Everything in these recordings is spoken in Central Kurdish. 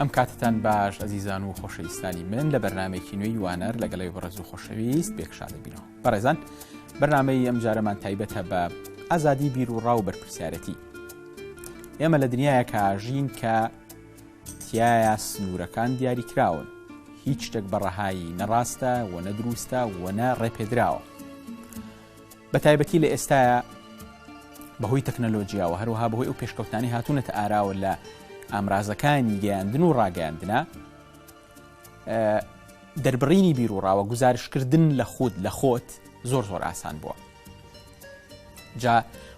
ئەم کاتتان باش ئەزیزان و خۆشەویستانی من لە بەرنامەیەکی نوێی وانەر لەگەڵی بەڕێز و خۆشەویست بێکشا دەبینەوە. بەڕێزان، بەرنامەی ئەم جارەمان تایبەتە بە ئازادی بیر و ڕاو بەرپرسیارەتی. ئێمە لە دنیایەکە ژین کە تایە سنوورەکان دیاریکراون، هیچ شتێک بەڕەهایی نەڕاستە و نەدروستە و نە ڕێپێدراوە. بە تایبەتی لە ئێستاە بەهۆی تەکنەلۆجیاوە هەروەها بەهۆی ئەو پێشکەوتانی هاتوونەتە ئاراوە لە ئامرازەکانی گەیاندن و ڕاگەیاندنە، دەربڕینی بیر و ڕاوە گزارشکردن لە خۆت زۆر ئاسان بووە. جا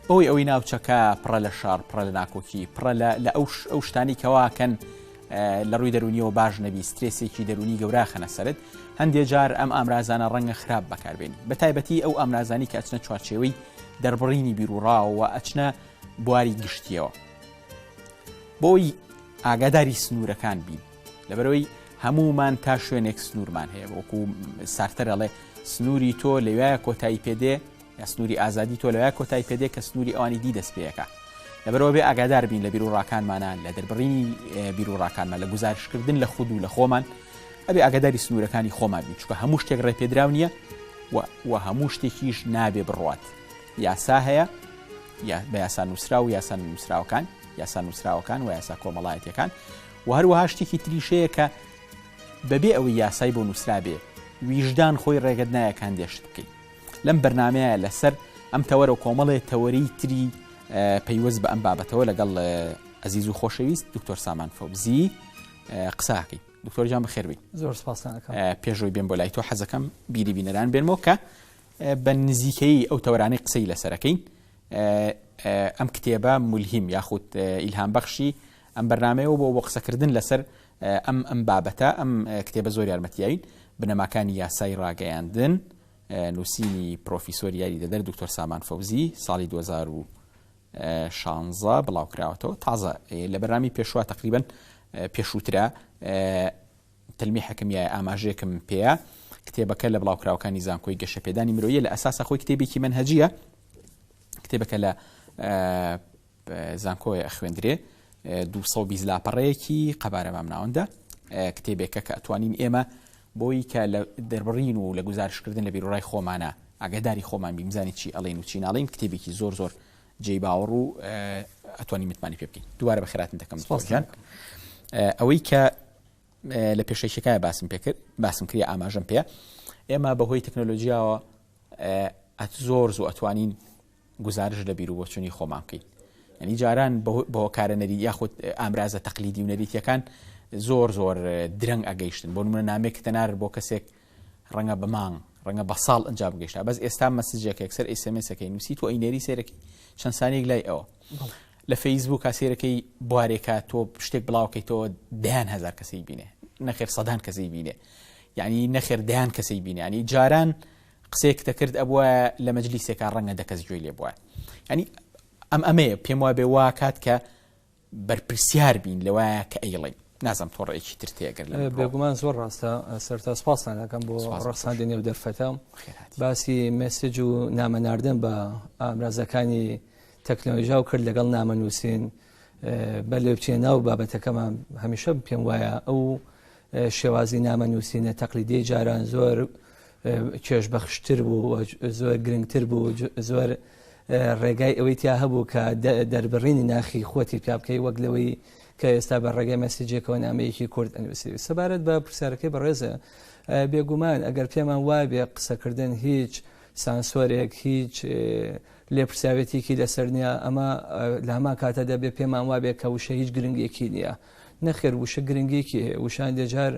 بەوەی ئەوەی ناوچەکە پڕە لە شار، پڕە لە ناکۆکی، پڕە لە ئەو شتانی کەواکەن لە ڕووی دەرونیەوە باش نەبی، سترێسێکی دەرونی گەورە خەنە سەرت، هەندێک جار ئەم ئامرازانە ڕەنگە خراپ بەکاربێنی، بە تایبەتی ئەو ئامرازانی کە ئەچنە چوارچێوەی دەربڕینی بیر و ڕاوە ئەچنە بواری گشتیەوە. بۆی ئاگاداری سنوورەکان بین، لەبەرەوەی هەمومان تا شوێنێک سنوورمان هەیە، وەکو سارتەر ئەڵێ سنووری تۆ لەوایە کۆتایی پێدێ، یا سنووری ئازادی تۆ لەوایە کۆتایی پێدێ کە سنووری ئەوانی دی دەست پێیەکە. لەبەرەوە بێ ئاگادار بین لە بیر و ڕاکانمانە، لە دەربڕینی بیر و ڕاکانمان، لە گزارشکردن لە خود و لە خۆمان، ئەبێ ئاگاداری سنوورەکانی خۆمان بین، چونکە هەموو شتێک ڕێپێدراو نییە و هەموو شتێکیش نابێ بڕوات. یاسا هەیە، بە یاسا نووسرا و یاسا نووسراوەکان، یاسا نووسراوەکان و یاسا کۆمەڵایەتیەکان، و هەروەها شتێکی تریشەیە کە بەبێ ئەوەی یاسای بۆ نووسرا بێ ویژدان خۆی ڕێگەت نایە کاندێشت بکەیت. لەم بەرنامەیە لەسەر ئەم تەوەرە و کۆمەڵێ تەوەرەی تری پەیوەست بە ئەم بابەتەوە لەگەڵ ئەزیز و خۆشەویست دکتۆر سامان فەوزی قساکەین. دکتۆر جان بەخێر بێت. زۆر سپاسانەکەم. پێشەوەی بێن بۆ لای تۆ حەزەکەم بیری بینەران بێنمەوە کە بە نزیکەی ئەو تەوەرانەی قسەی لەسەرەکەین. ئەم کتێبە مولهیم یاخود ئیلهام بەخشی ئەم بەرنامەیەوە بۆ قسەکردن لەسەر ئەم بابەتە. ئەم کتێبە زۆر یارمەتیاوین، بنەماکانی یاسای ڕاگەیاندن، نووسینی پرۆفیسۆر یاری دەدەر دکتۆر سامان فەوزی، ساڵی 2016 بڵاوکراوەتەوە. تازە لە بەرنامی پێشوە تقریباً پێشووترە تەلمیحەکەم یایە ئاماژەیەکم پێەیە. کتێبەکە لە بڵاوکراوەکانی زانکۆی گەشەپێدانی مرۆیە، لە ئەساسە خۆی کتێبێکی منهەجیە، کتێبەکە لە زانکۆی خوێندرێ 220 لاپەڕەیەکی قەبارە مام ناوەندە، کتێبێکە کە ئەتوانین ئێمە بۆی کە لە دەربڕین و لە گزارشکردن لە بیرۆڕای خۆمانە ئاگاداری خۆمان بیمزانی چی ئەڵێن و چی ناڵێن، کتێبێکی زۆر جێی باوەڕ و ئەتوانین متمانی پێ بکەین. دووارە بەخێراتن دەکەم دکتۆر. ئەوەی کە لە پێشەیشەکە باسم کردی ئاماژەم پێ، ئێمە بەهۆی تەکنۆلۆژیاوە زۆر ئەتوانین گزارش لە بیر و بۆچوونی خۆمان بکەین. یعنی جاران بۆ کارەنەری یاخود ئامرازە تەقلیدی و نەریتیەکان زۆر درەنگ ئەگەیشتن. بۆ نمونە نامێک تەنار بۆ کەسێک ڕەنگە بە مانگ، ڕەنگە بە ساڵ ئەنجام بگەیشتا، بەس ئێستا مەسیجێک یەکسەر ئێسێمێسەکەی نووسی تۆ ئەینێری سێرەکەی چەند سانێک لای ئەوە. لە فەیسبووک سێرەکەی بوارێکە تۆ شتێک بڵاوکەیتەوە 10,000 کەسەی بینێ، نەخێر 100 کەسەی بینێ، یعنی نەخێر 10 کەسەی بینێ. ینی جاران قسێک دەکرد ئەبووە لە مەجلیسێکا ڕەنگە 10 کەس گوێی لێ بووە. ینی ئەمەیە پێم وایە بێ وا کات کە بەرپرسیار بین لەوایە کە ئەیڵێ. نازم تۆڕێکی تر تێگەر بێگومان زۆر ڕاستە. سەرتا سپاسان دەکەم بۆ ڕاستاندنی و دەرفەتە باسی مێسیج و نامەناردن بە ئامرازەکانی تەکنۆلۆژیا و کرد لەگەڵ نامەنووسین. بە لێ بچێ ناو بابەتەکەمان هەمیشە پێم وایە ئەو شێوازی نامەنووسینە تەقلیدی جاران زۆر کێشبەخشتر بوو، زۆر گرنگتر بوو، زۆر ڕێگای ئەوەی تیا هەبوو کە دەربڕینی ناخی خۆتی پیا بکەی، وەک لەوەی کە ئێستا بە ڕێگەی مەسیجێکەوە نامەیەکی کورد ئەنووسی. سەبارەت بە پرسیارەکەی بەڕێزە، بێگومان ئەگەر پێمان وابێ قسەکردن هیچ سانسۆرێک، هیچ لێپرسیاوێتێکی لەسەر نییە، ئەمە لە هەمان کاتە دەبێ پێمان وابێ کە وشە هیچ گرنگێکی نییە. نەخێر وشە گرنگێکی هەیە، وشان دەجار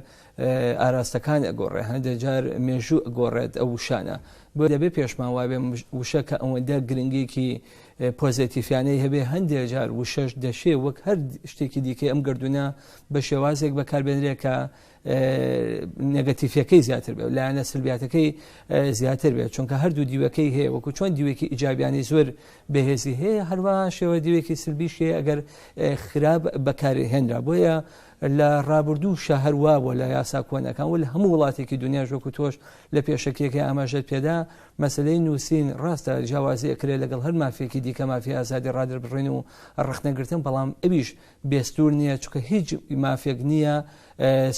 ئاراستەکان ئەگۆڕێ، هەندێک جار مێژوو ئەگۆڕێت ئەو وشانە. بۆ دەبێ پێشمان وابێ وشە کە ئەوەندە گرنگێکی پۆزیتیڤیانەی هەبێ، هەندێک جار وشەش دەشێ وەک هەر شتێکی دیکەی ئەم گردونە بە شێوازێک بەکاربێنرێ کە نێگەتیڤەکەی زیاتر بێت، لایەنە سلبیاتەکەی زیاتر بێت، چونکە هەردوو دیوەکەی هەیە. وەکو چۆن دیوێکی ئیجابیانی زۆر بەهێزی هەیە، هەروە شێوە دیوێکی سلبیش هەیە ئەگەر خراپ بەکارهێنرا. بۆیە لە ڕابردوو شەهرواوە لە یاسا کۆنەکان و لە هەموو وڵاتێکی دنیا ژۆک و تۆش لە پێشەکێکی ئاماژەت پێدا مەسلەی نووسین ڕاستە جیاوازی ئەکرێت لەگەڵ هەر مافێکی دیکە مافی ئازادی ڕادربڕین و ڕخنەگرتن بەڵام ئەویش بێستور نییە چونکە هیچ مافێک نییە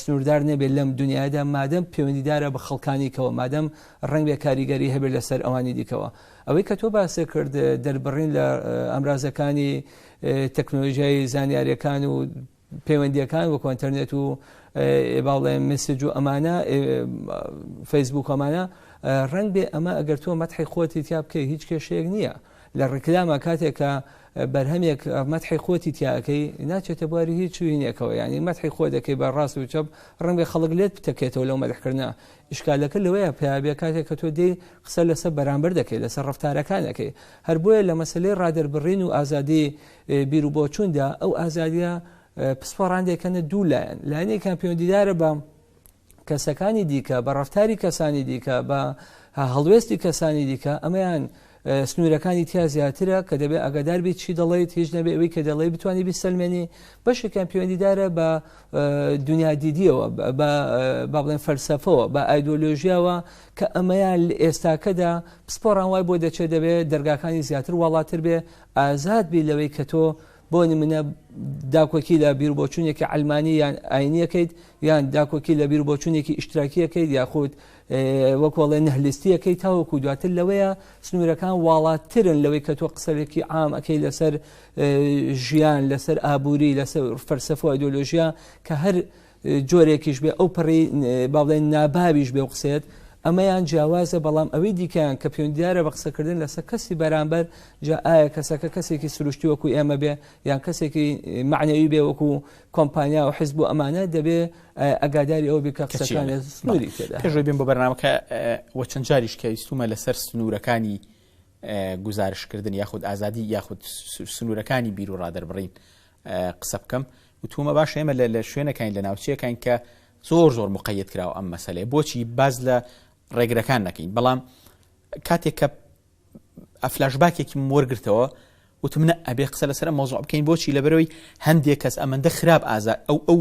سنووردار نەبێت لەم دنیادا مادەم پەیوەندیدارە بە خەڵکانیکەوە مادەم ڕنگ بێ کاریگەری هەبێت لەسەر ئەوانی دیکەوە ئەوەی کە تۆ باسێ کرد دەربڕین لە ئەمرازەکانی تەکنۆلۆژیای زانیاریەکان و پەیوەندیەکان وەکو ئینتەرنێت و باڵێن مسج و ئەمانە فەیسبوک ئەمانە ڕنگ بێ ئەمە ئەگەر تۆ مەدحی خۆتی تیا بکەی هیچ کێشەیەک نییە لە ڕێکلامە کاتێکە بەرهەمێک مەدحی خۆتی تیاکەی ناچێتە بواری هیچ شوێنێکەوە یعنی مەدحی خۆ دەکەی بە ڕاست و چەپ ڕنگ بێ خەڵک لێت بتەکێتەوە لەو مەدحکردنە ئیشکالەکە لەوەیە پێیابێ کاتێک کە تۆ دێی قسە لەسەر بەرامبەر دەکەی لەسەر ڕەفتارەکانەکەی هەر بۆیە لە مەسلەی ڕادەربڕین و ئازادی بیر و بۆچووندا ئەو ئازادیە پسپۆڕاندێکەنە دوو لایەن لایەنێکیان پەیوەندیدارە بە کەسەکانی دیکە بە ڕەفتاری کەسانی دیکە بە هەڵوێستی کەسانی دیکە ئەمەیان سنوورەکانی تیا زیاترە کە دەبێت ئەگەدار بیت چی دەڵێیت هیچ نەبێ ئەوەی کە دەڵێ بتوانانی بیسەلمێنی بەشێکیان پەیوەندیدارە بە دنیادیدیەوە با بڵێن فەلسەفەوە بە ئایدۆلۆژیاوە کە ئەمەیان لە ئێستاکەدا پسپۆڕان وای بۆ دەچێت دەبێت دەرگاکانی زیاتر وڵاتر بێ ئازاد بی لەوەی کە تۆ بۆ نمونە داکۆکی لە بیربۆچوونێکی ئەلمانی یان ئاینیەکەیت یان داکۆکی لە بیربۆچوونێکی ئیشتراکیەکەیت یاخود وەکوڵێ نەهلیستیەکەی تاوەکو دواتر لەوەیە سنوورەکان واڵاترن لەوەی کە تۆ قسەلێکی عام ئەەکەی لەسەر ژیان لەسەر ئابووری لەسەر فەلسەفە و ئایدۆلۆژیا کە هەر جۆرێکیش بێ ئەو پڕی باڵێن ناباویش بێ و قسێت ئەمەیان جیاوازە بەڵام ئەوەی دیکەیان کە پەیوەندیدارە بە قسەکردن لەسەر کەسی بەرامبەر جا ئایا کەسەکە کەسێکی سروشتی وەکو ئێمە بێ یان کەسێکی معنەوی بێ وەکو کۆمپانیا و حیزب و ئەمانە دەبێ ئەگاداری ئەو بکە قسەکانی سنووری تێدا پێشەوەی بێن بۆ بەرنامەکە وە چەند جاریش کە ویستومە لەسەر سنوورەکانی گزارشکردن یاخود ئازادی یاخود سنوورەکانی بیر و ڕادەربڕین قسە بکەم وتومە باش ئێمە لە شوێنەکان لە ناوچەکان کە زۆر مقەیەد کراوە ئەم مەسەلەیە بۆچی باز لە ڕێگرەکان نەکەین بەڵام کاتێک کە ئەفلاشباکێکی وەرگرتەوە وتمنە ئەبێ قسە لەسەر مۆزوع بکەین بۆچی لەبەرەوەی هەندێک کەس ئەمەندە خراپ ئەو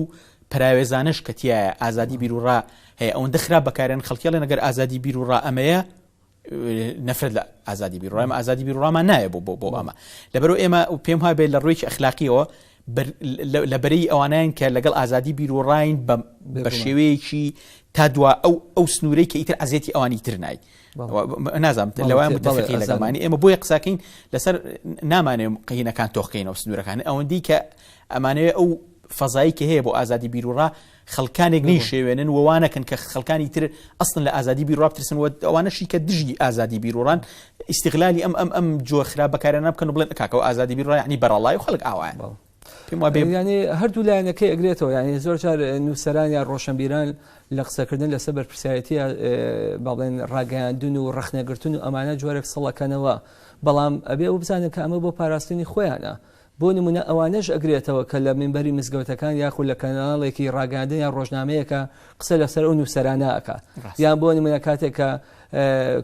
پراوێزانش کە تایە ئازادی بیر و ڕا هەیە ئەوەندە خراپ بەکارێن خەڵکیڵێن ئەگەر ئازادی بیر و ڕا ئەمەیە نەفرەت لە ئازادی بیر و ڕا ئازادی بیر و ڕامان نایە بۆ ئەمە لەبەرەوە ئێمە پێم وایە لە ڕوویەکی ئەخلاقیەوە لەبەرەی ئەوانیان کە لەگەڵ ئازادی بیر و ڕاین بە شێوەیەکی تا دوا ئەو سنوورەی کە ئیتر ئازێتی ئەوانی تر نای نازانم لەوان متفقی لەگەڵمانی ئێمە بۆیە قساکەین لەسەر نامانێ قەینەکان تۆخکەینەوە سنوورەکان ئەوەندی کە ئەمانەیە ئەو فەزایی کە هەیە بۆ ئازادی بیر و ڕا خەڵکانێک نەیشێوێنن وانەکەن کە خەڵکانی تر ئەسڵن لە ئازادی بیر و ڕا بترسن ئەوانەشی کە دژی ئازادی بیر و ڕان ئیستیغلالی ئەم جۆ خراپ بەکارێنە بکەن و بڵێن کاکەوە ئازادی بیر و ڕا یعنی بەرەڵای و خەڵک ئاوایە ینی هەردوو لایەنەکەی ئەگرێتەوە ینی زۆر جار نووسەران یا ڕۆشنبیران لە قسەکردن لەسەر بەرپرسایەتی باڵێن ڕاگەیاندون و ڕەخنەگرتن و ئەمانە جۆرێک سەڵەکەنەوە بەڵام ئەبێ ئەو بزانن کە ئەمە بۆ پاراستنی خۆیانە بۆ نمونە ئەوانەش ئەگرێتەوە کە لە منبەری مزگەوتەکان یاخود لە کەناڵێکی ڕاگەاندن یان ڕۆژنامەیەکە قسە لەسەر ئەو نووسەرانە ئەکا یان بۆ نمونە کاتێک کە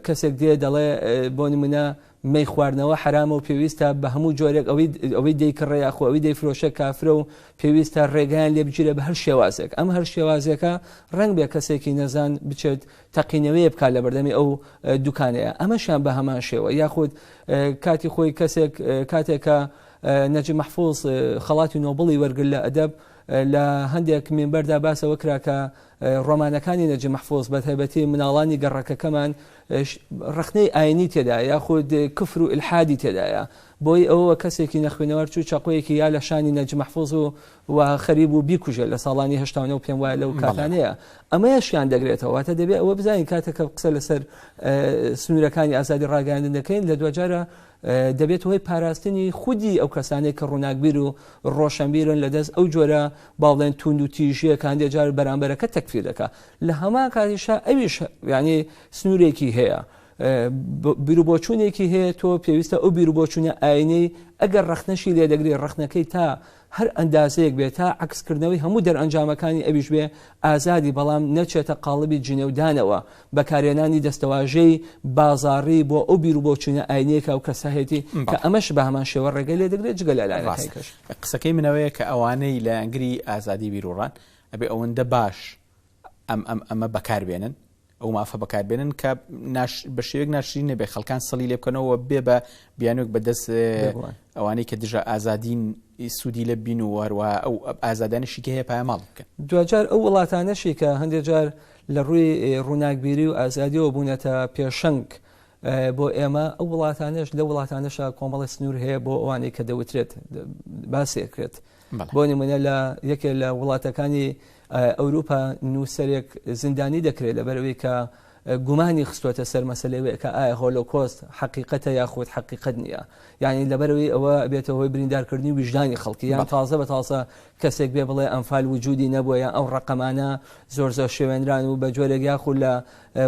کەسێک دێ دەڵێ بۆ نمونە مەی خواردنەوە حرامە و پێویستە بە هەموو جۆرێک ئەوەی دەیکڕێ یاخۆ ئەوەی دەیفرۆشە کافرە و پێویستە ڕێگەیان لێ بگیرە بە هەر شێوازێک ئەم هەر شێوازێکە ڕنگ بێ کەسێکی نەزان بچێت تەقینەوەی بکات لە بەردەمی ئەو دوکانەیە ئەمەشیان بە هەمان شێوە یاخود کاتی خۆی کەسێک کاتێکە نەجی مەحفوظ خەڵاتی نۆبڵی وەرگرت لە ئەدەب لە هەندێک منبەردا باسەوە کرا کە ڕۆمانەکانی نەجی مەحفوظ بە تایبەتی مناڵانی گەڕەکەکەمان ڕخنەی ئاینی تێدا یاخود کفر و ئیلحادی تێدایە بۆی ئەوە کەسێکی نەخوێنەوە چوو چاقۆیەکی یا لە شانی نەجی مەحفوظ و خەریب و بیکوژێت لە ساڵانی هەشتانە و پێم وایە لەو کاتانەیە ئەمەیەشیان دەگرێتەوە واتە دەبێت ئەوە بزانین کاتێکە قسە لەسەر سنوورەکانی ئازادی ڕاگەاندن دەکەین لە دوجارە دەبێت هۆی پاراستنی خودی ئەو کەسانەی کە ڕووناکبیر و ڕۆشنبیرن لەدەست ئەو جۆرە باڵێن توند و تیژیە کە هەندێک جار بەرامبەرەکە تەکفیر دەکات لە هەمان کاتیشا ئەویش ینی سنوورێکی هەیە بیرروبۆچوونێکی هەیە تۆ پێویستە ئەو بیرروبۆچوونە ئاینەی ئەگەر ڕەخنەشی لێ دەگری ڕەخنەکەی تا هەر ئەندازەیەک بێت تا عکسکردنەوەی هەموو دەرئەنجامەکانی ئەویش بێ ئازادی بەڵام نەچێتە قاڵبی جنێودانەوە بەکارێنانی دەستەواژەی بازاڕی بۆ ئەو بیر و بۆچوونە ئاینەیەکە و کەساهێتی کە ئەمەش بە هەمان شێوە ڕێگەی لێ دەگرێت جگە لە لایەکەش. قسەکەی منەوەیە کە ئەوانەی لە ئەنگری ئازادی بیرۆڕان ئەبێ ئەوەندە باش ئەمە بەکاربێنن ئەو مافە بەکاربێنن کە بە شێوەیەک ناشرین نەبێ خەڵکان سەڵی لێ بکەنەوە بێ بە بیانوێک بەدەست ئەوانەی کە دژە ئازادین سوودی لە بین و وەروە ئەو ئازادانشی کە هەیە پایماڵ بکەن. دوجار ئەو وڵاتانەشی کە هەندێک جار لە ڕووی ڕووناکبیری و ئازادیەوە بوونەتە پێشەنگ بۆ ئێمە ئەو وڵاتانش لە وڵاتانەشە کۆمەڵی سنوور هەیە بۆ ئەوانەی کە دەوترێت باسێکرێت. بۆ نمونە لە یەکێ لە وڵاتەکانی ئەوروپا نووسەرێک زیندانی دەکرێت لەبەرەوەی کە گومانی خستوەتە سەر مەسەلەوەی کە ئایا هۆلۆکۆست حقیقەتە یاخود حقیقەت نییە، یعنی لەبەرەوەی ئەوە بێتە هۆی بریندارکردنی وجدانی خەڵکی یان تازە بە تازە کەسێک بێ بڵێ ئەمفال وجودی نەبووە یان ئەو ڕقەمانە زۆر شێوێنران و بە جۆرێک یاخود لە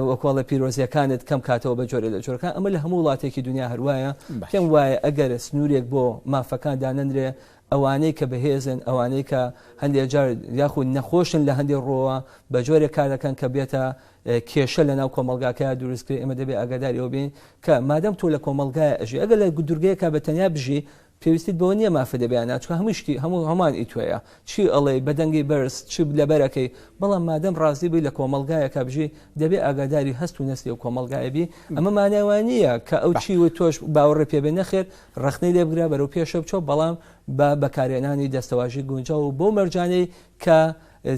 وەکوڵە پیرۆزیەکانت کەم کاتەوە بە جۆرە لە جۆرەکان. ئەمە لە هەموو وڵاتێکی دنیا هەروایە پێم وایە ئەگەر سنوورێک بۆ مافەکان دانەنرێ ئەوانەی کە بەهێزن ئەوانەی کە هەندێک جار یاخود نەخۆشن لە هەندێک ڕۆوە بە جۆرێک کارەکەن کە بێتە کێشە لە ناو کۆمەلگاکە دروستکرێ ئێمە دەبێت ئاگاداریەوە بین کە مادەم تۆ لە کۆمەلگایە ئەژی ئەگەر لە دوورگەیەکە بە تەنیا بژی پێویستیت بەوە نییە مافە دەبیانە چکە هەمووشتی هەمان ئیتوەیە چی ئەڵێ بەدەنگی بەرز چ لەبەرەکەی بەڵام مادەم ڕازی بووی لە کۆمەلگایەکە بژی دەبێت ئاگاداری هەست و نەستی و کۆمەلگایەبی ئەمە مانەوانییە کە ئەو چی و تۆش باوەڕێ پێبێ نەخێر ڕخنەی لێبگرا بەرەو پێشە بچۆ بەڵام بە بەکارێنانی دەستەواژی گونجاو و بۆ مەرجانەی کە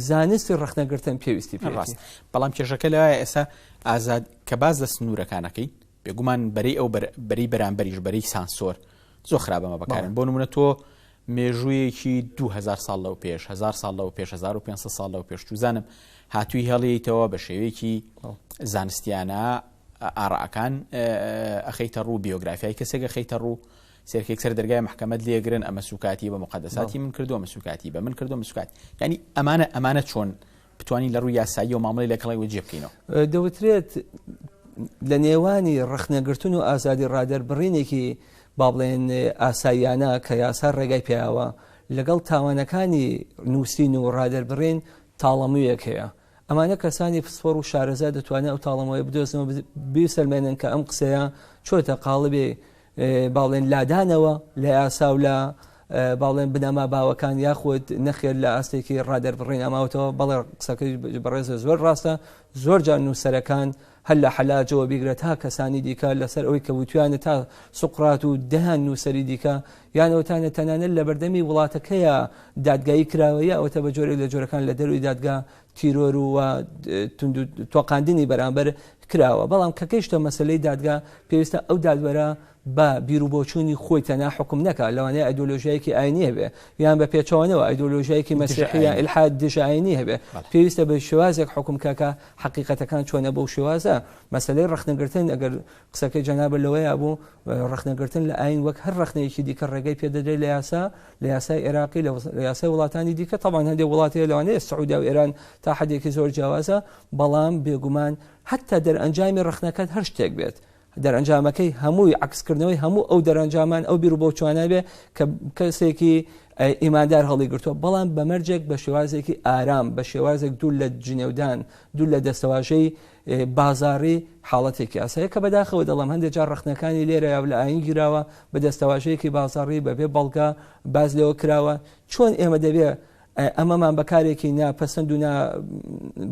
زانستی ڕخنەگرتن پێویستی پێڕاست. بەڵام کێشەکە لەوایە ئێستا ئازاد کە باز لە سنوورەکانەکەی بێگومان بەری ئەو بەری بەرامبەریش بەری سانسۆر زۆر خراپەمە بەکارن. بۆ نمونە تۆ مێژوویەکی 2000 ساڵ لەو پێش 1000 ساڵ لەو پێش 1500 ساڵ لەو پێش توزانم هاتووی هەڵیتەوە بە شێوەیەکی زانستیانە ئاڕاکان ئەخەیتە ڕوو بیۆگرافیای کەسێک ئەخەیتە ڕوو سێرکێک سەر دەرگای محکەمەت لێگرن ئەمە سوکاتی بە مقدساتی من کردو ئەمە سوکاتی بە من کردو مسوکات ینی ئەمانە چۆن بتوانین لە ڕووی یاسایی و مامەڵی لەگەڵی وەجێ بکەینەوە. دەوترێت لە نێوانی ڕخنەگرتن و ئازادی ڕادەربڕینێکی با بڵێن ئاساییانە کە یاسا ڕێگای پێیاوە لەگەڵ تاوانەکانی نووسین و ڕادەربڕین تاڵەموویەک هەیە. ئەمانە کەسانی پسپۆر و شارەزا دەتوانێت ئەو تاڵەمەوەی بدۆزنەوە بیسەلمێنن کە ئەم قسەیە چۆتە قاڵبێ باڵێن لادانەوە لە یاسا و لە باڵێن بنەما باوەکان یاخود نەخێر لە ئاستێکی ڕادەربڕین ئەماوەتەوە بەڵێ قسەکەی بەڕێزە زۆر ڕاستە زۆر جار نووسەرەکان هەل لە حەلاجەوە بیگرێت تا کەسانی دیکە لەسەر ئەوەی کە وتوانە تا سوقرات و دەهان نووسری دیکە یانەوەتانە تەنانەت لە بەردەمی وڵاتەکەیە دادگایی کراوەیە ئەوەتە بە جۆرێک لە جۆرەکان لە دەروی دادگا تیرۆر و تۆقاندنی بەرامبەر کراوە. بەڵام کە گەیشتە مەسلەی دادگا پێویستە ئەو دادوەرە بە بیر و بۆچوونی خۆی تەنها حکم نەکە لەوانەیە ئایدۆلۆژیایەکی ئاینی هەبێ یان بە پێچەوانەوە ئایدۆلۆژیایەکی مەسیحی یان ئیلحاد دژە ئاینی هەبێ پێویستە بە شێوازێک حکم کاکە حقیقەتەکان چۆنە بەو شێوازە. مەسەلەی ڕخنەگرتن ئەگەر قسەکەی جەنابە لەوەیە بوو ڕخنەگرتن لە ئاین وەک هەر ڕخنەیەکی دیکە ڕێگەی پێدەدرێت لە یاسای عێراقی لە یاسای وڵاتانی دیکە تەبان هەندێک وڵاتی لەوانەیە سعودیا و ئێران تا حدێکی زۆر جیاوازە بەڵام بێگومان حتا دەرئەنجامی ڕخنەکەت هەر شتێک بێت دەرئەنجامەکەی هەمووی عکسکردنەوەی هەموو ئەو دەرەنجامان ئەو بیر و بۆچوانە بێ کە کەسێکی ئیماندار هەڵی گرتووە بەڵام بەمەرجێک بە شێوازێکی ئارام بە شێوازێک دوور لە جنێودان دوور لە دەستەواژەی بازاڕی حاڵەتێکی ئاسایە کە بەداخەوە دەڵام هەندێک جار ڕخنەکانی لێرە یا لە ئاین گیراوە بە دەستەواژەیەکی بازاڕی بەبێ بەڵگا باز لەوە کراوە چۆن ئێمە دەبێت ئەمەمان بەکارێکی ناپەسەند و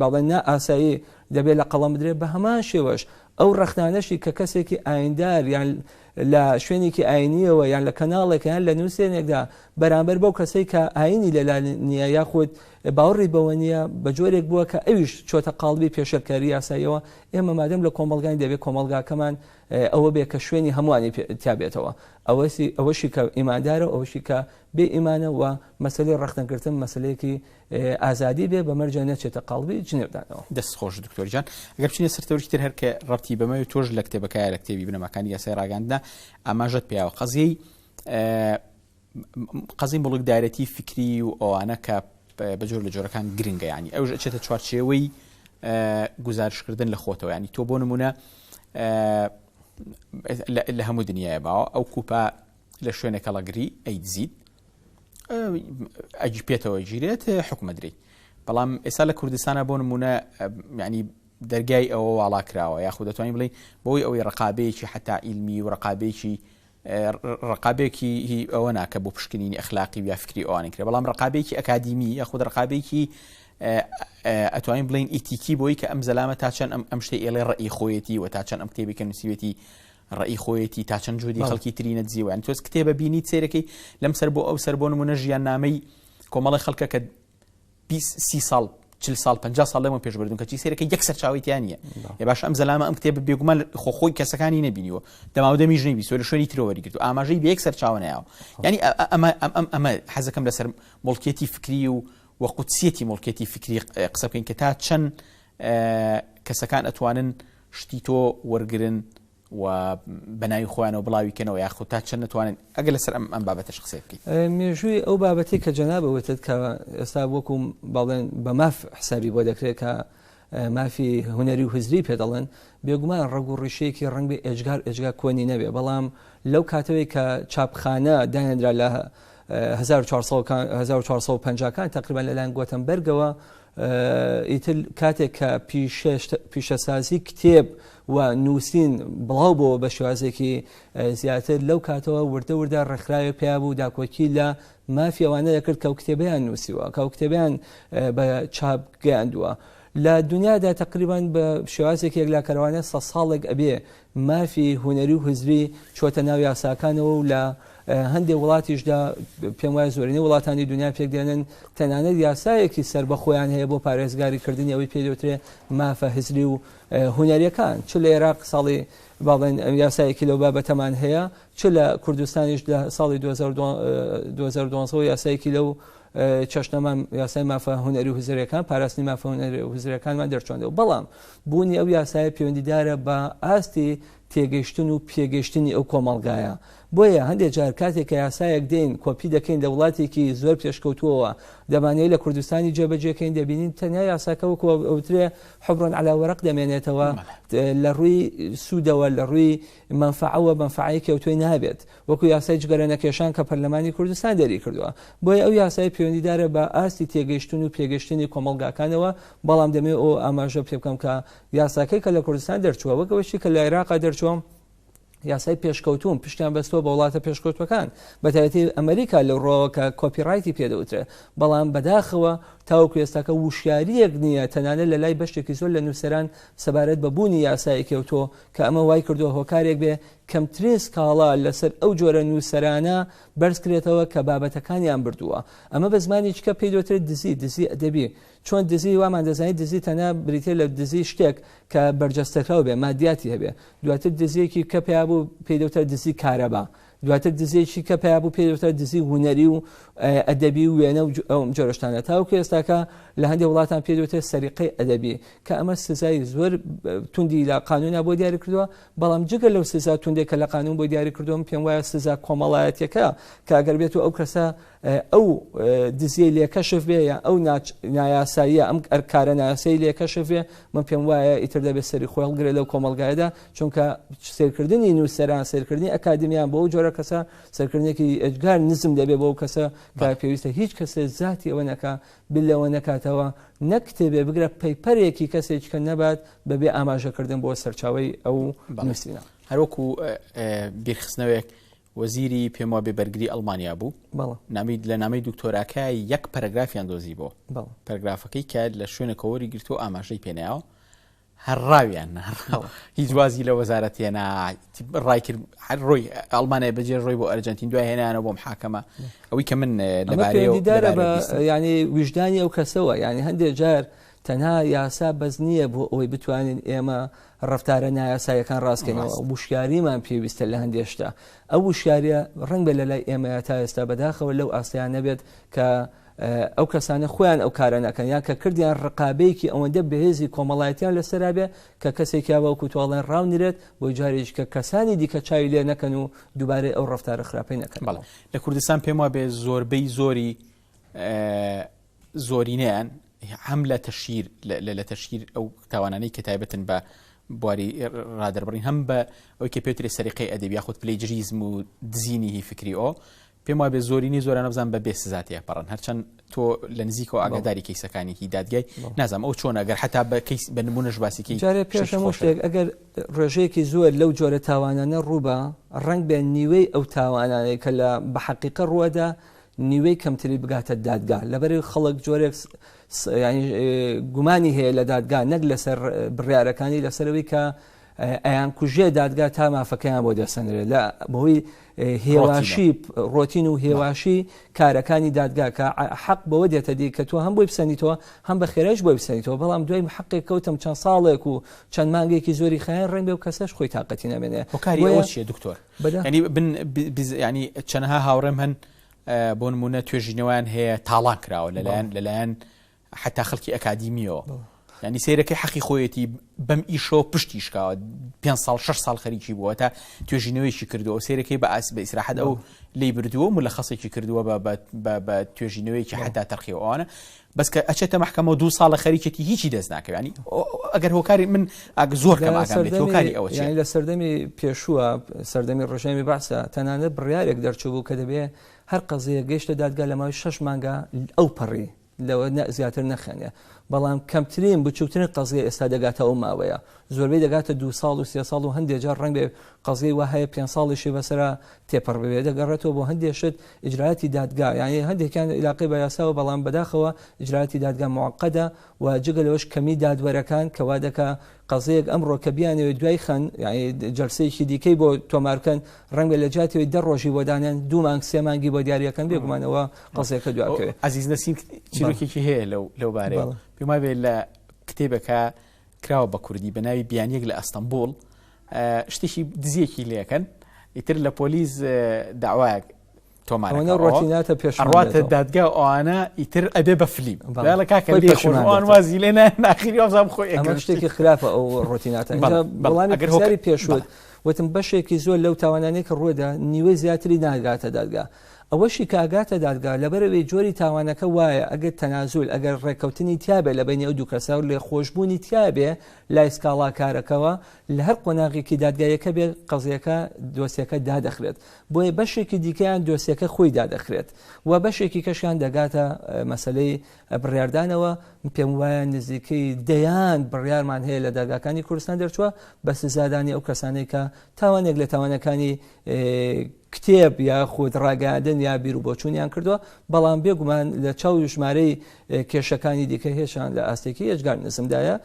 باڵێن نا ئاسایی دەبێت لە قەڵەم بدرێت بە هەمان شێوەش ئەو ڕخنانەشی کە کەسێکی ئایندار یان لە شوێنێکی ئاینیەوە یان لە کەناڵێک یان لە نووسێنێکدا بەرامبەر بەو کەسەی کە ئاینی لەلا نییە یاخود باوەڕی بەوە نییە بە جۆرێک بووە کە ئەویش چۆتە قاڵبی پێشەرکاری یاساییەوە ئێمە مادەم لە کۆمەلگانی دەبێت کۆمەلگاکەمان ئەوە بێ کە شوێنی هەمووانی تابێتەوە ئەوەشی کە ئیماندارە ئەوەشی کە بێ ئیمانە و مەسلەی ڕخنەگرتن مەسلەیەکی ئازادی بێ بە مەرجە نەچێتە قاڵبی جنێودانەوە. دەست خۆش دکتۆرجان ئەگەر بچینە سەرتەوەری تر هەر کە ڕەبتی بەمە تۆش لە کتێبەکەیە لە کتێبی بنەماکانی یاسای ڕاگەاندنا ئاماژەت پیاوە قەزیی مڵکدارەتی فکری و ئەوانە کە بە جۆر لە جۆرەکان گرنگە ینی ئەوش ئەچێتە چوارچێوەی گزارشکردن لە خۆتەوە ینی تۆ بۆ نمونە لە هەموو دنیاە باوە ئەو کوپە لە شوێنێکە لەگری ئەیدزید ئەگی پێێتەوە گیرێت حکومەدرری بەڵام ئێستا لە کوردستانە بۆ نمونە ینی دەرگای ئەوە واڵاکراوە یاخود دەتوانین بڵین بۆی ئەوەی ڕقابەیەکی حتا ئیلمی و ڕقابێکی ئەوە ناکە بۆ پشکنینی ئەخلاقی یا فکری ئەوانە کرێ بەڵام ڕقابێکی ئەکادیمی یاخود ڕقابێکی ئەتوانین بڵین ئیتیکی بۆی کە ئەم زەلامە تاچەند ئەم شتەی ئێڵێ ڕێی خۆیەتی و تاچەند ئەم کتێبێکە نووسیوێتی ڕێی خۆیەتی تاچەند جودی خەڵکی ترینە زیوان تۆز کتێبە بینی سێرەکەی لەم سەر بۆ ئەو سەر بۆ نمونە ژیان نامەی کۆمەڵی خەڵکە کە 30 ساڵ 40 ساڵ 50 ساڵ لەمە پێش بردون کەچی سێرەکە یەک سەرچاویتیان نیە ێ باش ئەم زەلامە ئەم کتێبە بێگومان خۆی کەسەکانی نەبینیوە دەماودەمیش نەبیست لە شوێنی ترەوەری کرد و ئاماژەی بە یەک سەرچاوە نایەوە ینی ئەمە حەزەکەم لەسەر مڵکێتی فکری و وەقوتسیەتی مڵکێتی فکری قسە بکەین کە تا چەند کەسەکان ئەتوانن شتی تۆ وەرگرن و بەناوی خۆیانەوە بڵاویکەنەوە یاخود تا چەند نتوانن ئەگەر لەسەر ئەم بابەتەش قسە بکەین مێژووی ئەو بابەتی کە جەنابەوەتت کە ئێستا وەکو باڵێن بە ماف حسابی بۆ دەکرێت کە مافی هونەری و حزری پێ دەڵێن بێگومان ڕەگ و ڕیشەیەکی ڕەنگ بێ ئێجگار کۆنی نەبێ بەڵام لەو کاتەوەی کە چاپخانە دانێنرا لە 1450کان تقریبا لەلایەن گۆتەنبەرگەوە ئیتر کاتێک کە پیشەسازی کتێب و نووسین بڵاو بۆ بە شێوازێکی زیاتر لەو کاتەوە وردە ڕێکخراوی پێیا بوو داکۆکی لە مافی ئەوانە دەکرد کە کتێبیان نووسیوە کە کتێبیان بە چاپ گەیاندووە لە دنیادا تقریبا بە شێوازێکی یەکلاکەروانە 100 ساڵێک ئەبێ مافی هونەری و حزبی چۆتە ناو یاساکانەوە و لە هەندێک وڵاتیشدا پێم وایە زۆرینەی وڵاتانی دنیا پێک دێنن تەنانەت یاسایەکی سەر بە خۆیان هەیە بۆ پارێزگاریکردنی ئەوەی پێدەوترێ مافە حزبی و هونەریەکان چ لە عێراق ساڵی باڵێن یاسایەکی لەو بابەتەمان هەیە چ لە کوردستانیش لە ساڵی 2012 یاسایەکی لەو چەشنەمان یاسای مافە هونەری و هوزەرەکان پاراستنی مافە هونەری و هوزەرەکانمان دەرچۆندەوە بەڵام بوونی ئەو یاسایە پەیوەندیدارە بە ئاستی تێگەیشتن و پێگەیشتنی ئەو کۆمەڵگایە بۆیە هەندێک جار کاتێک کە یاسایەک دێن کۆپی دەکەین لە وڵاتێکی زۆر پێشکەوتووەوە دەمانەیە لە کوردستانی جێبەجێکەین دەبینین تەنیا یاساکە وەکو ئەوترێ حەبڕن عەلا وەرەق دەمێنێتەوە لە ڕووی سوودەوە لە ڕووی منفعەوە منفعەیەکی ئەوتۆی نابێت وەکو یاسای جگەرەنەکێشان کە پەرلەمانی کوردستان دەری کردووە بۆیە ئەو یاسای پەیوەندیدارە بە ئاستی تێگەیشتن و پێگەشتنی کۆمەڵگاکانەوە بەڵام دەمێ ئەو ئاماژە پێ بکەم کە یاساکەی کە لە کوردستان دەرچووە وەکەوەشی کە لە عێراقا دەرچووە یاسای پێشکەوتوم پشتیان بەستەوە بە وڵاتە پێشکەوتوەکان بەتایبەتی ئەمریکا لەو ڕۆوە کە کۆپیڕایتی پێدەوترێت بەڵام بەداخەوە تاوەکو ئێستاکە وشیاریەک نییە تەنانەت لە لای بەشتێکی زۆر لە نووسەران سەبارەت بە بوونی یاسایەکەوتۆ کە ئەمە وای کردووە هۆکارێک بێ کەمترین سکاڵا لەسەر ئەو جۆرە نووسەرانە بەرزکرێتەوە کە بابەتەکانیان بردووە ئەمە بە زمانی چکە پێی دەوترێت دزی ئەدەبی چۆن دزی وامان دەزانێت دزی تەنها بریتێ لە دزی شتێک کە بەرجەستەکراو بێ مادیاتی هەبێ دواتر دزیەکی کە پێیا بوو پێی دەوترێت دزی کارەبا دواتر دزیێکی کە پێیا بوو پێی دەوترێت دزی هونەری و ئەدەبی و وێنە و ئەو جۆرەشتانە تاوەکو ئێستاکە لە هەندێک وڵاتان پێی دەوترێت سەریقەی ئەدەبی کە ئەمە سزای زۆر توندی لە قانونا بۆ دیاری کردووە بەڵام جگە لەو سزا توندێک کە لە قانون بۆ دیاری کردووە پێم وایە سزا کۆمەڵایەتەکە کە ئەگەر بێت و ئەو کەسە ئەو دزیە لێکەشف بێ یا ئەو نایاساییە ئەم کارە نایاسایی لێکەشف بێ من پێم وایە ئیتر دەبێت سەری خۆی هەڵگرێت لەو کۆمەڵگایەدا چونکە سیرکردنی نووسەران سیرکردنی ئەکادمیان بۆ ئەو جۆرە کەسە سەرکردنێکی ئەجگار نزم دەبێت بۆ ئەو کەسە کە پێویستە هیچ کەسێ زاتی ئەوە نەکا بلەوە نەکاتەوە نەکتێبێ بگرە پەیپەرێکی کەسێک کە نەبات بەبێ ئاماژەکردن بۆ سەرچاوی ئەو نووسینە هەروەکو بیرخستنەوەیەک وەزیری پێم وابێ بەرگری ئەڵمانیا بوو لە نامەی دکتۆراکە یەک پەرەگرافیان دۆزی بۆ پەرگرافەکەی کە لە شوێنەکەوەری گرتو ئاماژەی پێناوە هەرڕاویان هیچ وازی لە وەزارەتێنا ڕای کرد ڕۆی ئەڵمانیا بەجێ ڕۆی بۆ ئەرجنتین دوای هێنانەوە بۆ محاکەمە ئەوەی کە من لەبارەیە بە ینی وجدانی ئەو کەسەوە ینی هەندێک جار تەنها یاسا بەز نییە بۆ ئەوەی بتوانین ئێمە ڕفتارە نایاسایەکان ڕاستکەینەوە وشیاریمان پێویستە لە هەندێشتا ئەو وشیاریە ڕنگ بە لە لای ئێمە تا ئێستا بەداخەوە لەو ئاستیان نەبێت کە ئەو کەسانە خۆیان ئەو کارە نەکەن یا کە کردیان ڕقابەیەکی ئەوەندە بەهێزی کۆمەڵایەتیان لەسەرا بێ کە کەسێکیاوە کوتوڵێن ڕاونرێت بۆ جارێک کە کەسانی دیکە چاوی لێ نەکەن و دووبارەی ئەو ڕفتارە خراپەی نەکەن لە کوردستان پێم وابێ زۆربەی زۆرینەیان هەم لە تەشیر لە تەشیر ئەو تاوانانەی کە تایبەتن بە بواری ڕادەربڕین هەم بە ئەوەی کە پێوترێ سەریقەی ئەدەبی یاخود پلەیجریزم و دزینی فکری ئەو پێم وایە بێ زۆرینی زۆرە نەبزان بە بێسزاتیە پەڕن هەرچەند تۆ لە نزیکەوە ئاگاداری کەیسەکانێکی دادگای نازانم ئەو چۆن ئەگەر حتا بە نمونەش باسیکەی جارێ پێش هەموو شتێک ئەگەر ڕێژەیەکی زۆر لەو جۆرە تاوانانە ڕووبە ڕەنگ بێ نیوەی ئەو تاوانانەی کە لە بە حەقیقە ڕووەدا نیوەی کەمتری بگاتە دادگا لەبەر خەڵک جۆرێک گومانی هەیە لە دادگا نەک لەسەر بڕیارەکانی لەسەرەوەی کە ئەیان کوژێ دادگا تا مافەکەیان بۆ دەسەنرێت لە بەهۆی هێواشی ڕۆتین و هێواشی کارەکانی دادگا کە حەق بەوە دێتە دی کە تۆ هەم بۆی بسەنیتەوە هەم بە خێرەش بۆی بسەنیتەوە بەڵام دوای حەقێک کەوتم چەند ساڵێک و چەند مانگێکی زۆری خەیان ڕێن بێ و کەسەش خۆی تااقەتی نامێنێ هۆکاری ئەوە چیە دکتۆر ینی چەندەها هاوڕێم هەن بۆ نمونە توێژینەوەیان هەیە تاڵان کراوە لەلایەن حتا خەڵکی ئەکادیمیەوە ینی سیرەکەی حەقی خۆیەتی بەم ئیشەوە پشتی شکاوە 5 ساڵ 6 ساڵ خەریکی بووە تا توێژینەوەیشی کردووە سیرەکەی بە ئیسراحەت ئەو لی بردووە و لە خەسێکی کردووە بە توێژینەوەیکی حتا تەرخیەوەوانە بەس کە ئەچێتە مەحکەمە 2 ساڵە خەریکێتی هیچی دەست ناکەوێت ینی ئەگەر هۆکاری من زۆر کەم هۆکاری ئەوە ینی لە سەردەمی پێشووە سەردەمی ڕۆژەمی باسە تەنانەت بڕیارێک دەرچوو بوو کە دەبێ هەر قەزەیە گەیشتە دادگا لە ماوەی 6 مانگە ئەو پەڕی لەوە زیاتر نەخێنێ بەڵام کەمترین بچووترین قەزیە ئێستا دەگاتە ئەو ماوەیە زۆربەی دەگاتە 2 ساڵ و 3 ساڵ و هەندێک جار ڕەنگ بێ قەزیە وە هەیە 5 ساڵیشی بەسەرا تێپەڕ بێ دەگەڕێتەوە بۆ هەندێک شت ئیجراەتی دادگا یعنی هەندێکیان علاقەی بە یاساوە بەڵام بەداخەوە ئیجراەتی دادگا موعقەدە و جگە لەوەش کەمی دادوەرەکان کەوا دەکا قەزەیەک ئەمڕۆ کە بیانەوە دوای خەن یعنی جەلسەیەکی دیکەی بۆ تۆمارکەن ڕەنگ لە جاتەوەی 10 ڕۆژی بۆ دانیان 2 مانگ 3 مانگی بۆ دیاریەکەن بێگومانەوە قەزەیەکە دوابکەوێت عزیز نەسیم چیرۆکێکی هەیە لەو بارەیە پێم وایە لە کتێبەکە کراوە بە کوردی بە ناوی بیانیەک لە ئەستەمبول شتێکی دزیەکی لێەکەن ئیتر لە پۆلیس داوایەک ڕۆتیناتە پێشڕاتە دادگا ئەوانە ئیتر ئەبێ بە فلیم لە کاکەوان وازی لێنە ناخیری ئازام خۆی ئەمە شتێکی خراپە ئەو ڕۆتیناتە بەڵامی پێشوت وتم بەشێکی زۆر لەو تاوانانەی کە ڕووەدا نیوەی زیاتری ناگاتە دادگا ئەوەشی کاگاتە دادگا لەبەرەوەی جۆری تاوانەکە وایە ئەگەر تەنازول ئەگەر ڕێکەوتنی تیابێ لە بینی ئەو دوو کەسا و لێ خۆشببوونی تیابێ لای سکاڵا کارەکەەوە لە هەر قۆناغێکی دادگایەکە بێ قەزیەکە دۆسیەکە دادەخرێت بۆیە بەشێکی دیکەیان دۆسیەکە خۆی دادەخرێت و بەشێکی کەشیان دەگاتە مەسلەی بڕاردانەوە پێم وایە نزیکەی دەیان بڕیارمان هەیە لە دادگاکانی کوردستان دەرچووە بە سزادانی ئەو کەسانەی کە تاوانێک لە تاوانەکانی کتێب یا خۆت ڕاگەاندن یا بیر و بۆچوونیان کردووە بەڵام بێگومان لە چاو ژمارەی کێشەکانی دیکە هێشان لە ئاستێکی هێچگار نزمدایە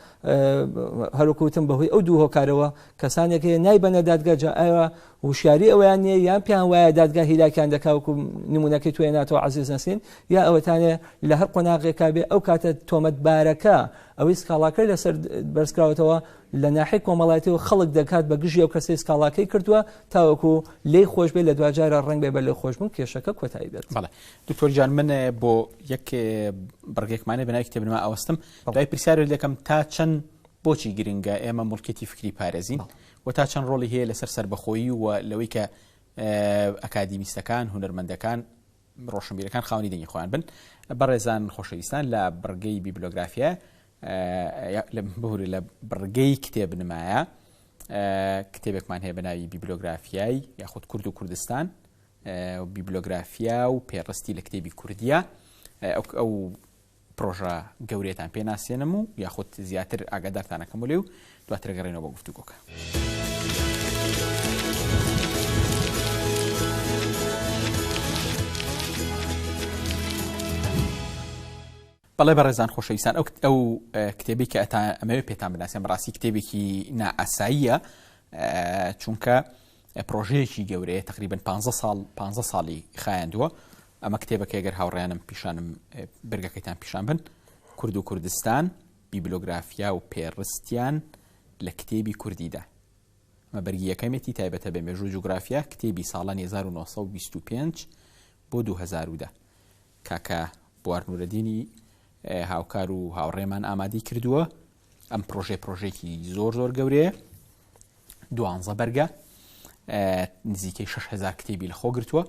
هەروکوتم بەهۆی ئەو دوو هۆکارەوە کەسانێک هەیە نایبەنە دادگا جا ئاوە وشیاری ئەویان نیە یان پێیان وایە دادگا هیلاکیان دەکاوکو نمونونەکەی توێ ناتەوە عزیز نەسین یا ئەوەتانێ لە هەر قۆناغێکا بێ ئەو کاتە تۆمەتبارەکە ئەوەی سکاڵاکەی لەسەر بەرزکراوەتەوە لە ناحی کۆمەڵایەتەوە خەڵک دەکات بە گژی ئەو کەسەی سکاڵاکەی کردووە تاوەکو لێی خۆش بێت لە دوجارە ڕنگ بێ بە لێ خۆشبوون کێشەکە کۆتایی بێت. دکتۆر جان من بۆ یەک بڕگێکمانێ بەناوی کتێبنەوە ئەوەستم دوای پرسیار دەکەم تا چەند بۆچی گرنگە ئێمە مڵکێتی فکری پارێزین و تا چەند ڕۆڵی هەیە لەسەر سەربەخۆیی و لەوەی کە ئەکادیمیستەکان هونەرمەندەکان ڕۆشنبیرەکان خاوەنی دەنگی خۆیان بن بەڕێزان خۆشەویستان لە بڕگەی بیبلۆگرافیا بهوری لە بڕگەی کتێبنمایە کتێبێکمان هەیە بەناوی بیبلۆگرافیای یاخود کورد و کوردستان بیبلۆگرافیا و پێڕستی لە کتێبی کوردیە ئەو پرۆژە گەورێتان پێناسیێنم و یاخود زیاتر ئاگادارتانەکەم و لێ و دواتر گەڕێنەوە بە گفتوگۆکە. بەڵێ بەڕێزان خۆشەویستان ئەو کتێبی کە ئەمەوێت پێتان بناسیێن بەڕاستی کتێبێکی نائاساییە چونکە پرۆژەیەکی گەورەیە تقریبا 15 ساڵی خایاندووە ئەمە کتێبەکە ئەگەر هاوڕێیانم پیشانم برگەکەیتان پیشان بن کورد و کوردستان بیبلۆگرافیا و پێڕستیان لە کتێبی کوردیدا ئەمە بەرگیەکەمێتی تایبەتە بە مێژوو جوگرافیا کتێبی ساڵان 1925 بۆ 2010 کاکە بوار نورەدینی هاوکار و هاوڕێمان ئامادەی کردووە ئەم پرۆژێکی زۆر گەورەیە 12 بەرگە نزیکەی 6,000 کتێبی لە خۆ گرتووە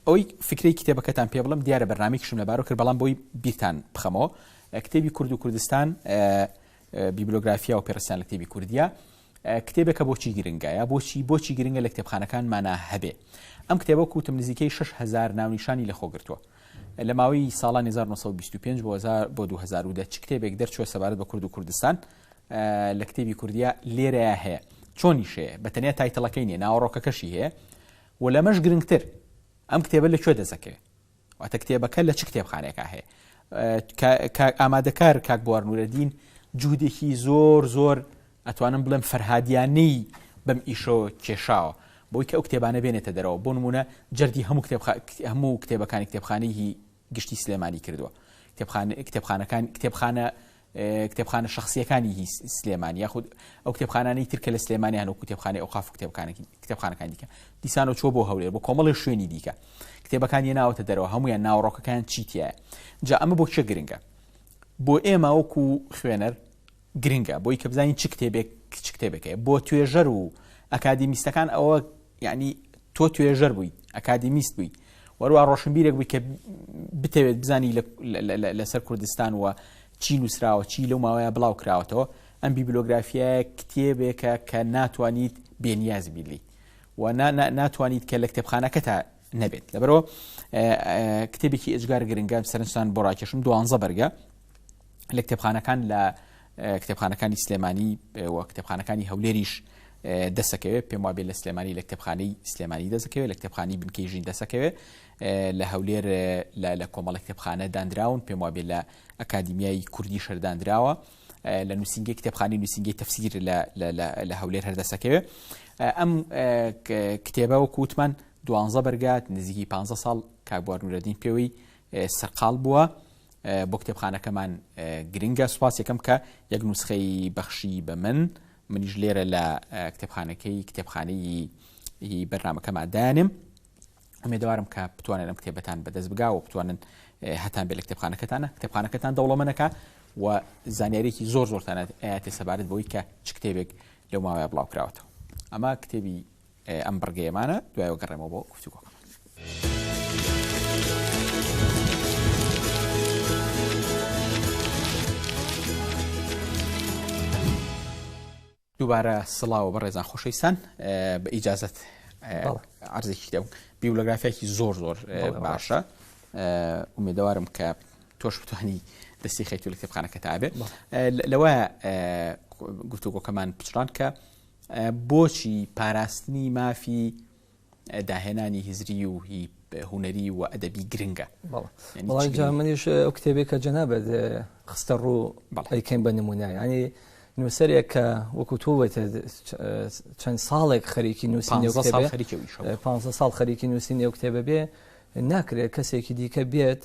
ئەوەی فکری کتێبەکەتان پێ بڵم دیارە بەرنامێکیشم لەبارەوە کرد بەڵام بۆی بیرتان بخەمەوە کتێبی کورد و کوردستان بیبلۆگرافیا و پێڕستیان لە کتێبی کوردیە کتێبێکە بۆچی گرنگایە بۆچی گرنگە لە کتێبخانەکانمانە هەبێ ئەم کتێبە کووتم نزیکەی 6,000 ناونیشانی لە خۆگرتووە لە ماوەی ساڵانی 1925 بۆ 2010 چ کتێبێک دەرچووە سەبارەت بە کورد و کوردستان لە کتێبی کوردیا لێرەیە هەیە چۆنیشەیە بە تەنیا تایتڵەکەی نیە ناوەڕۆکەکەشی هەیە و لەمەش گرنگتر ئەم کتێبە لەکوێ دەزەکەوێت واتە کتێبەکە لە چ کتێبخانێکا هەیە ئامادەکار کاک بوار نورەدین جوودێکی زۆر ئەتوانم بڵێم فەرهادیانەی بەم ئیشۆ کێشاوە بۆی کە ئەو کتێبانە بێنێتە دەرەوە بۆ نمونە جەردی هەموو کتێبەکانی کتێبخانەی گشتی سلێمانی کردووە کتێبخانە شخصیەکانی هی سلێمانی یاخود ئەو کتێبخانانەی ترکە لە سلێمانی هەن و کتێبخانەی ئەوقاف و کتێبخانەکانی دیکە دیسانەوە چۆ بۆ هەولێر بۆ کۆمەڵی شوێنی دیکە کتێبەکانی ناوەتە دەرەوە هەمویان ناوڕۆکەکان چیتیایە جا ئەمە بۆ چه گرنگە بۆ ئێمە وەکو خوێنەر گرنگە بۆی کە بزانین چ کتێبێکەیە بۆ توێژەر و ئەکادیمیستەکان ئەوە یعنی تۆ توێژەر بووی ئەکادیمیست بووی وەروە ڕۆشنبیرێک بووی کە بتەوێت بزانی لەسەر کوردستان وە چی نووسراوە چی لەو ماوەیە بڵاو کراوەتەوە ئەم بیبلۆگرافیایە کتێبێکە کە ناتوانیت بێنیاز بیلی و ناتوانیت کە لە کتێبخانەکە تا نەبێت لەبەرەوە کتێبێکی ئەجگار گرنگە سەرنجتان بۆ ڕاکێشم 12 بەرگە لە کتێبخانەکان لە کتێبخانەکانی سلێمانی و کتێبخانەکانی هەولێریش دەسەکەوێت پێم وابێت لە سلێمانی لە کتێبخانەی سلێمانی دەسەکەوێت لە کتێبخانی بنکەیژین دەسەکەوێت لە هەولێر لە کۆمەڵە کتێبخانە دانراون پێم وابێت لە ئەکادیمیای کوردی شەردانراوە لە نووسینگەی کتێبخانی نووسینگەی تەفسیر لە هەولێر هەردەسەکەوێت ئەم کتێبە وەکو وتمان 12 بەرگات نزیکی 15 ساڵ کاک بوار نورەدین پێوەی سەرقاڵ بووە بۆ کتێبخانەکەمان گرنگە سوپاس یەکەم کە یەک نوسخەی بەخشی بە منیش لێرە لە کتێبخانەی بەرنامەکەمان دایانم ئەمێدەوارم کە بتوانن ئەم کتێبەتان بەدەست بگا و بتوانن هەتان بێت لە کتێبخانەکەتان دەوڵەمەنەکە و زانیاریێکی زۆرتانە ئاەتێ سەبارەت بەوەی کە چ کتێبێک لەو ماوەیە بڵاو کراوەتەوە ئەمە کتێبی ئەم بەرگەیەمانە دوایەوە گەڕێمەوە بۆ گفتوگۆکەمان. دووبارە سڵاوە بە ڕێزان خۆشەویستان بە ئیجازەت عەرزێکی دەم بیبلۆگرافیایەکی زۆر باشە ئومێدەوارم کە تۆش بتوانی دەستی خەیت و لە کتێبخانەکە تابێت لەوە گفتوگۆکەمان پچڕان کە بۆچی پاراستنی مافی داهێنانی هیزری و هونەری و ئەدەبی گرنگە وڵای جا منیش ئەو کتێبێک کە جەنابەت خستە ڕوو ئەیکەین بە نمونای ینی نووسەرێک کە وەکو تۆ چەند ساڵێک خەریکی نووسینی 15 ساڵ خەریکی نووسینی ئەو کتێبە بێ ناکرێت کەسێکی دیکە بێت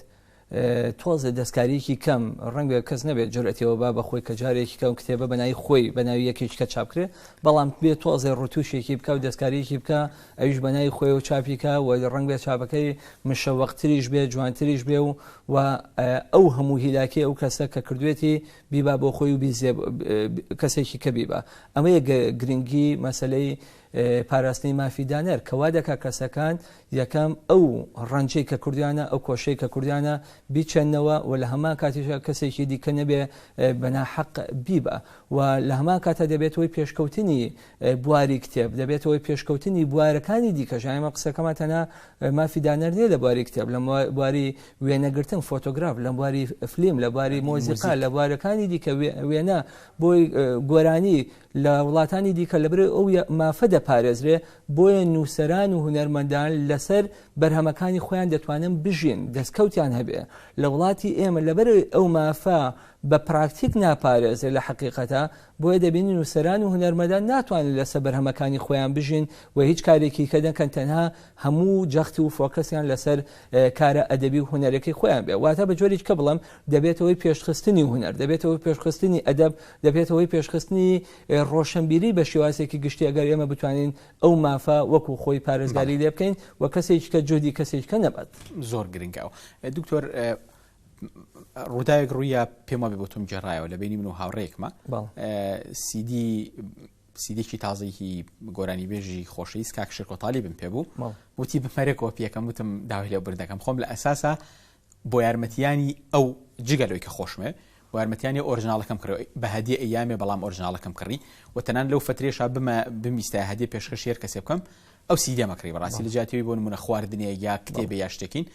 تۆزە دەستکاریکی کەم ڕەنگە کەس نەبێت جورئەتەوە با بە خۆی کە جارێکی کەم کتێبە بەناوی خۆی بەناوی یەکێککە چاپکرێ بەڵام بێت تۆزێ ڕوتوشێکی بکە و دەستکاریکی بکە ئەویش بەناوی خۆی و چاپیکە و ڕەنگ بێت چاپەکەی مشەوەقتریش بێ جوانتریش بێ و ئەو هەموو هیلاکی ئەو کەسە کە کردوێتی بیبا بۆ خۆی و کەسێکی کە بیبە ئەمە گرنگی مەسەلەی پاراستنی مافی دانەر کەوا دەکا کەسەکان یەکەم ئەو ڕەنجەی کە کوردیانە ئەو کۆشەی کە کوردیانە بیچەنەوە و لە هەمان کاتیشە کەسێکی دیکە نەبێ بەناحەق بیبە و لە هەمان کاتە دەبێتەوەی پێشکەوتنی بواری کتێب دەبێتەوەی پێشکەوتنی بوارەکانی دیکەش ئەمە قسەکەمان تەنها مافی دانەر نیە لە بواری کتێب لە بواری وێنەگرتن فۆتۆگراف لە بواری فلیم لە بواری مۆزیقا لە بوارەکانی دیکە وێنە بۆی گۆرانی لە وڵاتانی دیکە لەبرێ ئەو مافە دەپارێزرێ بۆیە نووسەران و هونەرمەندان لەسەر بەرهەمەکانی خۆیان دەتوانن بژین دەستکەوتیان هەبێ لە وڵاتی ئێمە لەبەر ئەو مافە بە پراکتیک ناپارێزێ لە حقیقەتە بۆیە دەبینین نووسەران و هونەرمەندان ناتوانن لەسەر بەرهەمەکانی خۆیان بژین و هیچ کارێکی کە دەکەن تەنها هەموو جەختی و فۆکەسیان لەسەر کارە ئەدەبی و هونەرەکەی خۆیان بێ واتە بە جۆرێک کە بڵم دەبێتەوەی پێشخستنی هونەر دەبێتەوەی پێشخستنی ئەدەب دەبێتەوەی پێشخستنی ڕۆشنبیری بە شێوازێکی گشتی ئەگەر ئێمە بتوانین ئەو مافە وەکو خۆی پارێزگاری لێ بکەین و کەسێکی کە جۆدی کەسێککە نەبات زۆر گرنگەوە دکتۆر ڕووداوێک ڕوویە پێم وابێ بۆ تۆم گێڕایەوە لە بینی من و هاوڕێکمە سیدێکی تازەیەکی گۆرانی بێژی خۆشەویست کاک شێرکۆتاڵی بم پێبوو وتی بمەرێکەوە پێەکەم وتم داوای لێ بردەکەم خۆم لە ئەساسە بۆ یارمەتیانی ئەو جگەلۆی کە خۆشمێ بۆ یارمەتیانی ئۆرژناڵەکەم کڕی بە هەدیە ئەیامێ بەڵام ئۆرژناڵەکەم کڕی و تەنان لەو فترێشا بمیستە هەدیە پێشکەشێر کەسێ بکەم ئەو سیدەمەکڕی بەڕاستی لە جیاتیەوەی بۆ نمونە خواردنێ یا کتێبە یا شتێکین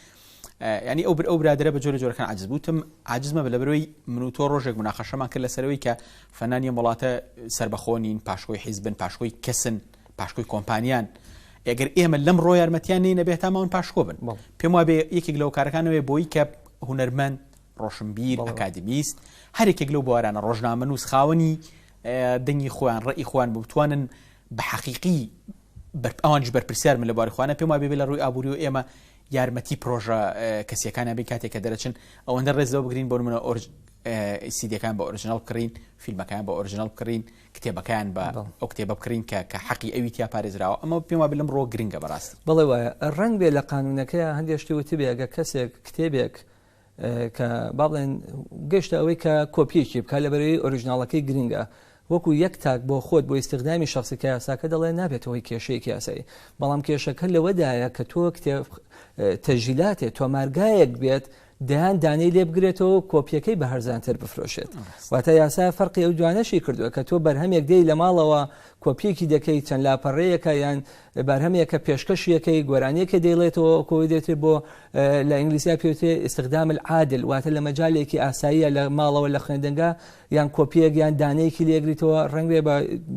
ینی ئەو برادرە بە جۆرە جۆرەکان عاجز بووتم عاجزمە بە لەبەرەوەی من و تۆ ڕۆژێک مناقەشەمان کرد لەسەرەوەی کە فەنانی وڵاتە سربەخۆنین پاشخۆی حیزبن پاشخۆی کەسن پاشخۆی کۆمپانیان ئەگەر ئێمە لەم ڕۆ یارمەتیان نەبێت تاماون پاشخۆ بن پێم وابێ یەکێک لەو کارەکانەوەی بۆی کە هونەرمەند ڕۆشنبیر ئەکادمیست هەرێکێک لەو بوارانە ڕۆژنامە نووس خاوەنی دەنگی خۆیان ڕێی خۆیان بتوانن بە حەقیقی ئەوانش بەرپرسیار من لە بواری خوانە پێم وابێ لە ڕووی ئابووری و ئێمە یارمەتی پرۆژە کەسیەکانە بێ کاتێک کە دەرەچن ئەوەندە ڕێزەوە بگرین بۆ منە سیدەکان بە ئۆریژینال بکڕین فیلمەکان بە ئۆریژینال بکڕین کتێبەکان بە ئەو کتێبە بکڕین کە حەقی ئەوی تیا پارێزراوە ئەمە پێم وابێ لەم ڕۆ گرنگە بەڕاستی بەڵێ وایە ڕەنگ بێ لە قانونەکەی هەندێک شتی وتی بێ ئەگە کەسێک کتێبێک کە با بڵێن گەشتە ئەوەی کە کۆپیەکی بکە لەبەرەوەی ئۆریژیناڵەکەی گرنگە وەکو یەک تاک بۆ خۆت بۆ ئیستخدامی شخصی یاساکە دەڵێ نابێتەوەی کێشەیەکی یاسایی بەڵام کێشەکە لەوەدایە کە تۆ کتێب تەژیلاتێ تۆمارگایەک بێت دەیان دانەی لێ بگرێتەوە کۆپیەکەی بە هەرزانتر بفرۆشێت واتە یاسا فەرقی ئەو دوانەشی کردووە کە تۆ بەرهەمێک دەی لە ماڵەوە کۆپیەکی دەکەی چەند لاپەڕەیەکە یان بەرهەمێکە پێشکەشیەکەی گۆرانیەکە دەیڵێتەوە کۆی دێتێت بۆ لە ئینگلیسیا پێوتێ استخدام العادل واتە لە مەجالێکی ئاساییە لە ماڵەوە لە خوێندنگا یان کۆپیەک یان دانەیەکی لێگریتەوە ڕەنگ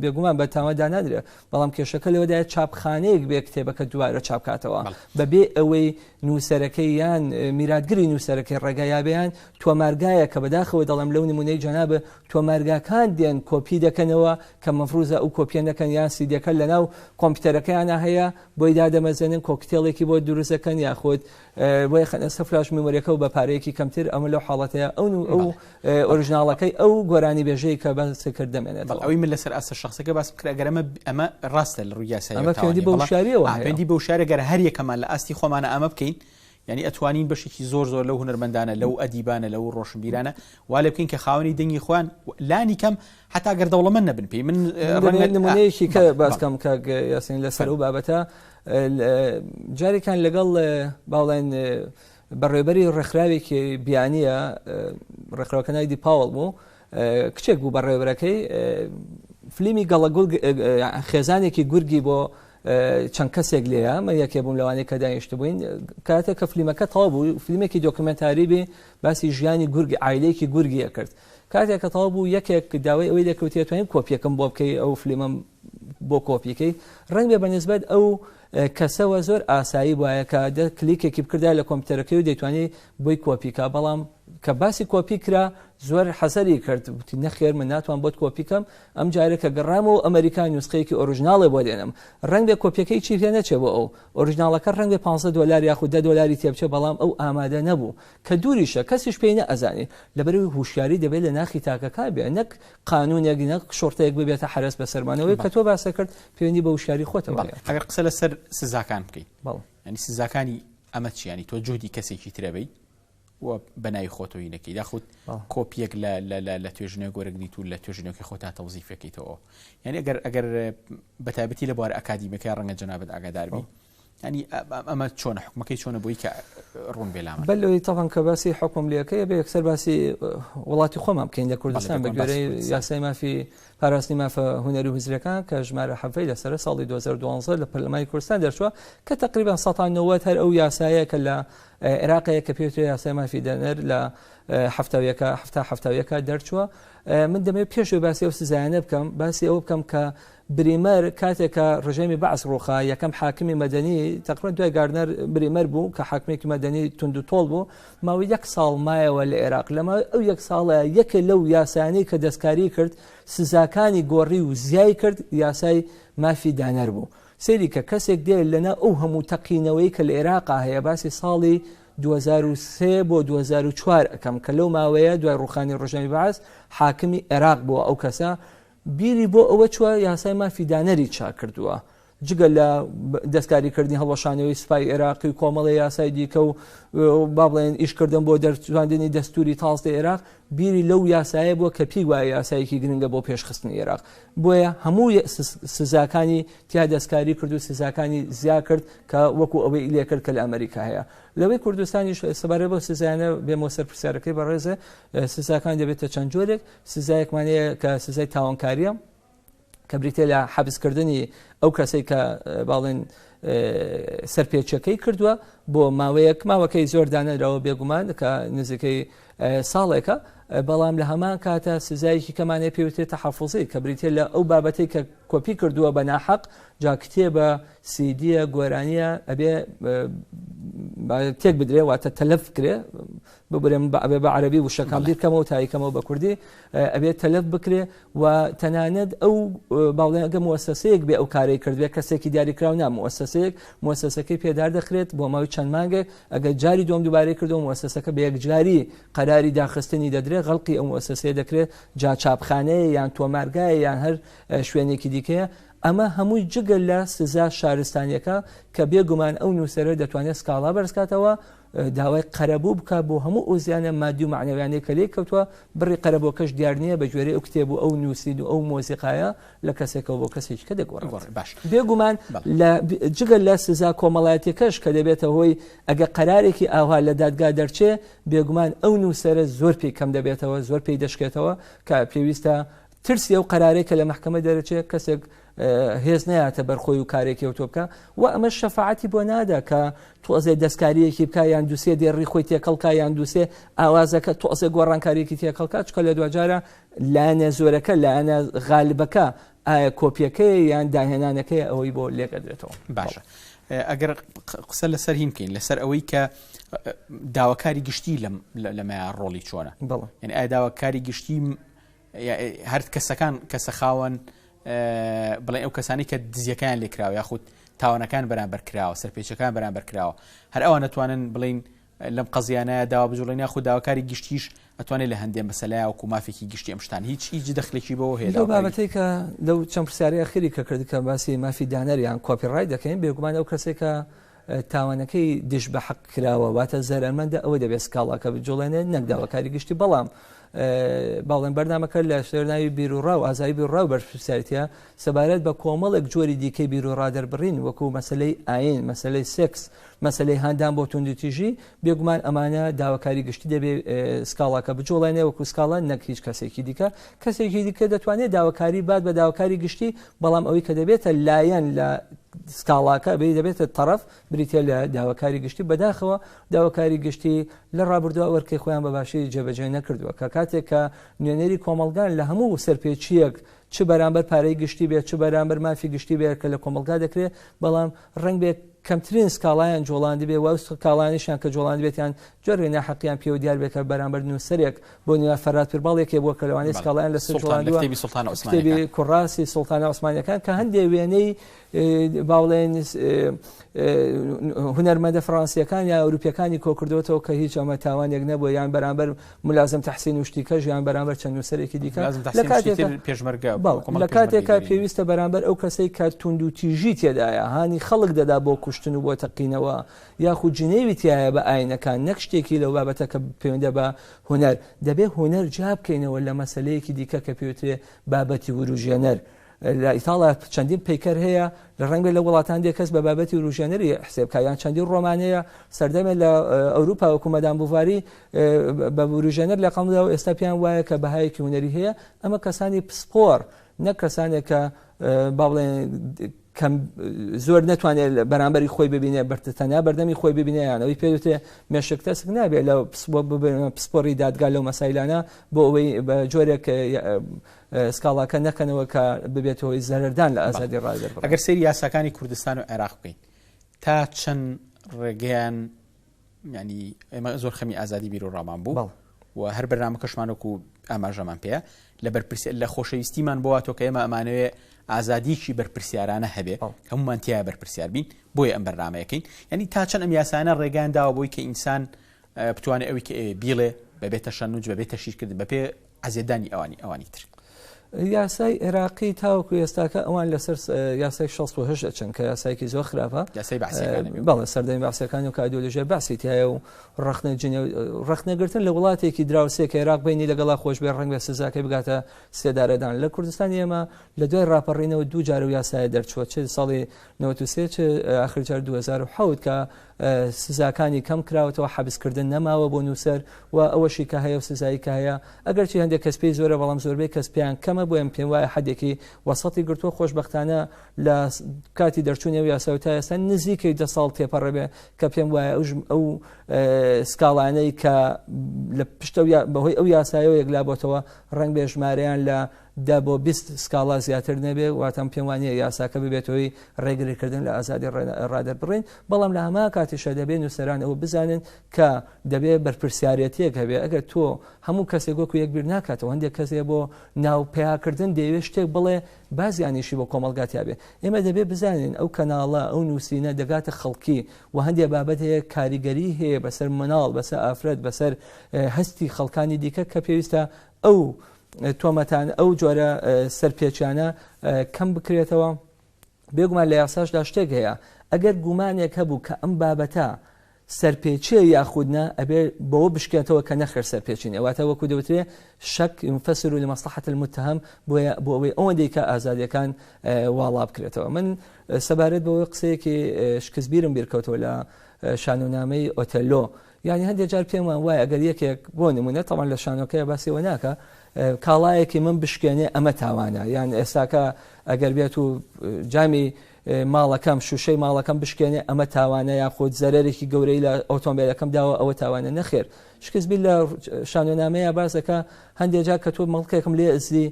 بێگومان بە تاوەدا نادرێت بەڵام کێشەکە لەوەدایە چاپخانەیەک بێ کتێبەکە دوایرە چاپکاتەوە بەبێ ئەوەی نووسەرەکەی یان میراتگری نووسەرەکەی ڕێگایابیان تۆمارگایە کە بەداخەوە دەڵم لەو نمونەی جەنابە تۆمارگاکان دێن کۆپی دەکەنەوە کە مەفروزە ئەو کۆپیە نەکەن یان سیدەکە لەناو کۆمپیوتەرەکەیانە هەیە بۆی دادەمەزێنن کۆکتێڵێکی بۆ دروستەکەن یاخۆت بۆی خەنەسە فلاش میمۆریەکە و بە پارەیەکی کەمتر ئەمە لەو حاڵەتەیە ئەو ئۆریژیناڵەکەی ئەو گۆرانی بێژەی کە بەسکرد دەمێنێت ئەوی من لەسەر ئاسە شخصەکە باس بکرا گەرەمە ئەمە ڕاستە لە ڕووی یاسایی ئەمە پێویستی بە وشاریەوە پێویستی بە وشارە گەر هەر یەکەمان لە ئاستی خۆمانە ئەمە بکەین ینی ئەتوانین بەشێکی زۆر لەو هونەرمەندانە لەو ئەدیبانە لەو ڕۆشنبیرانە وا لێ بکەین کە خاوەنی دەنگی خۆیان لانی کەم حتا گەر دەوڵەمەند نەبن پێی من نمونەیەکی کە باسکەم کە یاسین لەسەر ئەو بابەتە جارێکان لەگەڵ باڵێن بەڕێبەری ڕێکخراوێکی بیانیە ڕێکخراوەکەنای دی پاوەڵ بوو کچێک بوو بەڕێبەرەکەی فلیمی گەڵەگوڵ خێزانێکی گورگی بۆ چەند کەسێک لێە مە یەکێ بووم لەوانەیە کە دانیشت بووین کاتێک کە فلیمەکە تەواو بوو فلیمێکی دۆکمنتاری بێ باسی ژیانی گورگ عایلەیەکی گورگیە کرد کاتێک کە تەواو بوو یەکێک داوای ئەوەی دەکەوتێتوانین کۆپیەکەم بۆ بکەی ئەو فلیمەم بۆ کۆپیەکەی ڕەنگ بێ بەنسبەت ئەو کەسەوە زۆر ئاسایی وایە کە کلیکێکی بکردا لە کۆمپیوتەرەکەی و دەیتوانێت بۆی کۆپیکە بەڵام کە باسی کۆپی کرا زۆر حەسەری کرد وتی نەخێر من ناتوان بۆت کۆپیکەم ئەم جارێکە گەڕامەوە ئەمریکای نوسخەیەکی ئۆریژیناڵێ بۆ دێنم ڕەنگ بێ کۆپیەکەی چی پێ نەچێ بۆ ئەو ئۆریژیناڵەکە ڕەنگ بێ $500 یاخود $10 تێبچێ بەڵام ئەو ئامادە نەبوو کە دووریشە کەسیش پێی نەئەزانی لەبەرەوەی هوشیاری دەبێت لە ناخی تاکەکە بێ نەک قانونێک نەک شۆرتەیەک ببێتە حرەس بە سەرمانەوەی کە تۆ باسە کرد پەیوەندی بە هوشیاری خۆتەوە ئەگەر قسە لەسەر سزاکان بکەین ینی سزاکانی ئەمە چیانی تۆ جهودی کەسێکی ترەبەی و بەناوی خۆتەوەی نەکەی داخود کۆپیەک لە توێژنەوە گۆرەگریت و لە توێژنەوەکی خۆتا تەوزیفەکەیتەوە یعنی ئەگەر بەتایبەتی لە بوار ئەکادیمیەکەی ڕەنگە جەنابەت ئاگاداربی ینی ئەمە چۆنە حکومەکەی چۆنە بۆی کە ڕوون بێلامە بەلەوەی تەڵەن کە باسی حکوم لەکەیە بە یەکسەر باسی وڵاتی خۆمان بکەین لە کوردستان بە گوێرەی یاسای مافی پاراستنی مافە هونەری و هزرەکان کە ژمارە حەفەی لەسەر ساڵی 2012 لە پەرلەمانی کوردستان دەرچووە کە تقریبا 190 هەر ئەو یاسایە کە لە عێراقەیە کە پێوترێت یاسای مافی دەنەر لە هەفتاویەکە دەرچووە من دەمێت پێشوی باسی ئەو سزایانە بکەم باسی ئەو بکەم کە بریمەر کاتێکە ڕژێمی بەعس ڕووخا یەکەم حاکمی مەدەنی تقریبا دوای گاردنەر بریمەر بوو کە حاکمێکی مەدەنی تونند و تۆڵ بوو ماوەی 1 ساڵ مایەوە لە عێراق لەمە ئەو 1 ساڵە یەکە لەو یاسانی کە دەستکاری کرد سزاکانی گۆڕی و زیای کرد یاسای مافی دانەر بوو سەیری کە کەسێک دێت لەنە ئەو هەموو تەقینەوەی کە لە عێراقا هەیە باسی ساڵی 2003 بۆ 2004 ئەەکەم کە لەو ماوەیە دوای ڕوخانی ڕۆژەمی بەعس حاکمی عێراق بووە ئەو کەسە بیری بۆ ئەوە چووە یاسای مافی دانەری چا کردووە جگە لە دەستکاریکردنی هەڵەشانەوەی سوپای عێراقی و کۆمەڵی یاسای دیکە و با بڵێن ئیشکردن بۆ دەرچواندنی دەستوری تاڵستی عێراق بیری لەو یاسایە بووە کە پێی وایە یاسایەکی گرنگە بۆ پێشخستنی عێراق بۆیە هەموو سزاکانی تیا دەستکاری کرد و سزاکانی زیا کرد کە وەکو ئەوەی لێ کرد کە لە ئەمریکا هەیە لەوەی کوردستانیش سەبارەت بۆ سزایانە بێمە سەر پرسیارەکەی بەڕێزە سزاکان دەبێتە چەند جۆرێک سزایەکمانەیە کە سزای تاوانکاریە کە بریتێ لە حەبسکردنی ئەو کەسەی کە باڵێن سەرپێچەکەی کردووە بۆ ماوەکەی زۆر دانەرەوە بێگومان کە نزیکەی ساڵێکە بەڵام لە هەمان کاتە سزایەکی کەمانێ پێوتێت تەحەفوزی کە بریتێ لە ئەو بابەتەی کە کۆپی کردووە بە ناحەق جا کتێبە سیدیە گۆرانیە ئەبێ تێک بدرێ واتە تەلەف کرێ ببرێن ئەبێ بە عەرەبی وشەکان بیرکەمەوە تایکەمەوە بە کوردی ئەبێت تەلەف بکرێ و تەنانەت ئەو باڵێن ئەگە موەسسەسەیەک بێ ئەو کارەی کردوێ کەسێکی دیاریکراو نا موەسسەکەی پێدار دەخرێت بۆ ماوەی چەند مانگێک ئەگەر جاری دوم دووبارەی کردەوە موەسسەکە بە یەکجاری قەراری داخستنی دەدرێت غەڵقی ئەو موەسسەیە دەکرێت جا چاپخانەیە یان تۆمارگایە یان هەر شوێنێکی دیکەیە ئەمە هەمووی جگەل لە سزا شارستانیەکە کە بێگومان ئەو نووسەرە دەتوانێت سکاڵا بەرزکاتەوە داوای قەرەبوو بکە بۆ هەموو ئەو زیانە مادی و معنەویانەی کە لێ کەوتووە بڕی قەرەبۆکەش دیار نییە بە گوێرەی ئەو کتێب و ئەو نووسید و ئەو مۆزیقایە لە کەسێکەوە بۆ کەسێک کە دەگۆڕێت باش بێگومان جگەل لە سزا کۆمەڵایەتەکەش کە دەبێتە هۆی ئەگە قەرارێکی ئاوا لە دادگا دەرچێ بێگومان ئەو نووسەرە زۆر پێی کەم دەبێتەوە زۆر پێی دەشکێتەوە کە پێویستە ترسی ئەو قەرارێک کە لە محکەمە دەرەچێت کەسێک هێز نەیاتە بەرخۆی و کارێکی ئەو تۆ بکە و ئەمە شەفاعەتی بۆ نادا کە تۆزێ دەستکاریەکی بکە یان دووسێ دێڕی خۆی تێکەڵکە یان دووسێ ئاوازەکە تۆزێ گۆڕانکاریەکی تێکەڵکە چکە لە دوجارە لایەنە زۆرەکە لایەنە غالبەکە ئایا کۆپیەکەی یان داهێنانەکەی ئەوەی بۆ لێکەدرێتەوە باشە ئەگەر قسە لەسەر هین بکەین لەسەر ئەوەی کە داواکاری گشتی لەمە ڕۆڵی چۆنە یعنی ئایا داواکاری گشتی هەر کەسەکان کەسە خاوەن بڵێ ئەو کەسانی کە دزیەکان لێکراوە یاخود تاوانەکان بەرامبەر کراوە سەرپێچەکان بەرامبەر کراوە هەر ئەوە نەتوانن بڵین لەم قەزیانە داوا بجوڵێن یاخود داواکاری گشتیش ئەتوانێت لە هەندێک مەسەلای وەکو مافێکی گشتی ئەم شتان هیچ دەخلێکی بەوە هەیە لەو بابەتەی کە لەو چەند پرسیاری ئەخیری کە کردی کە باسی مافی دانەر یان کۆپیڕایت دەکەین بێگومان ئەو کەسێک کە تاوانەکەی دش بە حەق کراوە واتە زەرمەندە ئەوە دەبێت سکاڵاکە بجوڵێنێت نەک داواکاری گشتی بەڵام باڵێن بەردامەکە لە شێرناوی بیرروڕا و ئازایی بیرڕا و بەرپرسیارەتە سەبارەت بە کۆمەڵێک جۆری دیکەی بیرروڕا دەربڕین وەکو مەسلەی ئاین مەسلەی سێکس مەسلەی هاندان بۆ توندوتیژی بێگومان ئەمانە داواکاری گشتی دەبێت سکاڵاکە بجوڵێنێ وەکو سکاڵان نەک هیچ کەسێکی دیکە کەسێکی دیکە دەتوانێت داواکاری بات بە داواکاری گشتی بەڵام ئەوەی کە دەبێتە لایەن لە سکاڵاکە بێ دەبێتە تەرەف بریتە لە داواکاری گشتی بەداخەوە داواکاری گشتی لە ڕابردووە وەرکەی خۆیان بە باشی جێبەجێ نەکردووە کە کاتێک کە نوێنەری کۆمەلگان لە هەموو سەرپێچیەک چ بەرامبەر پارەی گشتی بێت چ بەرامبەر مافی گشتی بێت کە لە کۆمەلگا دەکرێت بەڵام ڕنگ بێت کەمترین سکاڵایان جوڵاندی بێ و سکاڵانیشان کە جوڵاندی بێتیان جۆرێ ناحەقیان پێ و دیار بێت کە بەرامبەر نووسەرێک بۆ نیوە فەرات پیرباڵێکی بۆ کە لەوانەیە سکاڵایان لەسەر جوڵاندووە کتێبی کوڕاسی سوڵتانە عوسمانیەکان کە هەندێک وێنەی باوڵێن هونەرمەندە فڕانسیەکان یا ئەوروپیەکانی کۆکردوەوە کە هیچ ئەمە تاوانێک نەبووە یان بەرامبەر ملازم تەحسین و شتیکەش یان بەرامبەر چەند نووسەرێکی دیکە لە کاتێکە پێویستە بەرامبەر ئەو کەسەی کە توندوتیژی تێدایە هانی خەڵک دەدا بۆ کوشتن و بۆ تەقینەوە یاخود جنێوی تایە بە ئاینەکان نەک شتێکی لەو بابەتە کە پەیوەندە بە هونەر دەبێت هونەر جا بکەینەوە لە مەسەلەیەکی دیکە کە پێوترێ بابەتی وروژێنەر لە ئیتاڵیا چەندین پیکەر هەیە لە ڕەنگە لە وڵاتان دێ کەس بە بابەتی وروژێنەری حسێبکایان چەندین ڕۆمانەیە سەردەمێت لە ئەوروپا وەکو مەدام بوڤاری بە وروژێنەر لە قەمدا و ئێستا پێیان وایە کە بەهایەکی هونەری هەیە ئەمە کەسانی پسپۆر نەک کەسانێک کە باڵێن زۆر نتوانێت بەرامبەری خۆی ببینێ بەرتەنیا بەردەمی خۆی ببینیان ئەوی پێوتێ مێشکتەسک نابێت لە پسپۆری دادگا لەو مەسایلانە بۆ ئەوەی بە جۆرێک سکاڵاکە نەکەنەوە کە ببێتەوەی زەرەردان لە ئازادی ڕادەر ئەگەر سەیری یاساکانی کوردستان و عێراق بکەین تا چەند ڕێگەیان ینی ئێمە زۆر خەمی ئازادی بیر و ڕامان بوو و هەر بەرنامەکەشمانەکو ئاماژەمان پێەیە لە خۆشەویستیمان بۆاتۆ کە ئێمە ئەمانەوێ ئازادیکی بەرپرسیارانە هەبێ هەمومان تایە بەرپرسیار بین بۆیە ئەم بەرنامەیەکەین ینی تا چەند ئەم یاسانە ڕێگان داوە بۆی کە ئینسان بتوانێت ئەوی کە بیڵێ بەبێتە شەنوج بەبێتە شیرکردن بەپێ عەزێدانی ئەوانی تر یاسای عێراقی تاوەکو ئێستاکە ئەوان لەسەر یاسای 16 دەچن کە یاسایکی زۆر خراپە بەڵێ سەردەمی باسیەکانی و کایدۆلۆژیای باسی تایە و ڕەخنەگرتن لە وڵاتێکی دراوسێک عێراق بینی لەگەڵا خۆش بێ ڕەنگ بە سزاکەی بگاتە سێدارەدان لە کوردستانی ئێمە لە دوای ڕاپەڕینەوە دوو جار و یاسایە دەرچووە چه ساڵی 93 چه ئاخر جار 2007 کە سزاکانی کەم کراوەتەوە حەبسکردن نەماوە بۆ نووسەر و ئەوەشی کە هەیە و سزایی کە هەیە ئەگەرچی هەندێک کەس پێی زۆرە بەڵام زۆربەی کەس پێیان کەمە بۆ ئەم پێم وایە حدێکی وەسەڵی گرتووە خۆشبەختانە لە کاتی دەرچوونی و یاسا تا ئێستا نزیکەی 10 ساڵ تێپەڕێبێ کە پێم وایە ئەو سکاڵانەی کە لە پشتە بەهۆی ئەو یاسایەوە یەکلابۆتەوە ڕەنگ بێ ژمارەیان لە 10 بۆ 20 سکاڵا زیاتر نەبێ واتەم پێم وانە یاساکە ببێتەوەی ڕێگریکردن لە ئازادی ڕادەر بڕین بەڵام لە هەما کاتیشە دەبێت نووسەران ئەوە بزانن کە دەبێت بەرپرسیارەتیەک هەبێ ئەگەر تۆ هەموو کەسێک وەکو یەکبیر ناکاتەوە هەندێک کەسێ بۆ ناوپێیاکردن دەیەوێت شتێک بڵێ بازیانیشی بۆ کۆمەڵگاتیا بێ ئێمە دەبێت بزانین ئەو کەناڵە ئەو نووسینە دەگاتە خەڵکی و هەندێک بابەت هەیە کاریگەری هەیە بەسەر مناڵ بەسەر ئافرەت بەسەر هەستی خەڵکانی دیکە کە پێویستە ئەو تۆمەتان ئەو جۆرە سەرپێچیانە کەم بکرێتەوە بێگومان لە یاساشدا شتێک هەیە ئەگەر گومانێک هەبوو کە ئەم بابەتە سەرپێچیە یاخودنا ئەبێ بەوە بشکێتەوە کە نەخێر سەرپێچین ئەواتە وەکو دەوترێ شەک ينفسر لمصلحة المتهم بۆ ئەوەی ئەوەندەی کە ئازادیەکان واڵا بکرێتەوە من سەبارەت بەوەی قسەیەکی شکستبیرم بیرکەوتەوە لە شانۆنامەی ئۆتەلۆ یعنی هەندێک جار پێم وایە ئەگەر یەکێک بۆ نمونە تەمان لە شانۆکەیە باسیەوە ناکە کاڵایەکی من بشکێنێ ئەمە تاوانە یان ئێستاکە ئەگەر بێت و جامی ماڵەکەم شوشەی ماڵەکەم بشکێنێ ئەمە تاوانە یاخود زەرێکی گەورەی لە ئۆتۆمبیلەکەم داوە ئەوە تاوانە نەخێر شکستبیل لە شانۆنامەیە باسەکە هەندێک جار کە تۆ مەڵکێکم لێ ئەزی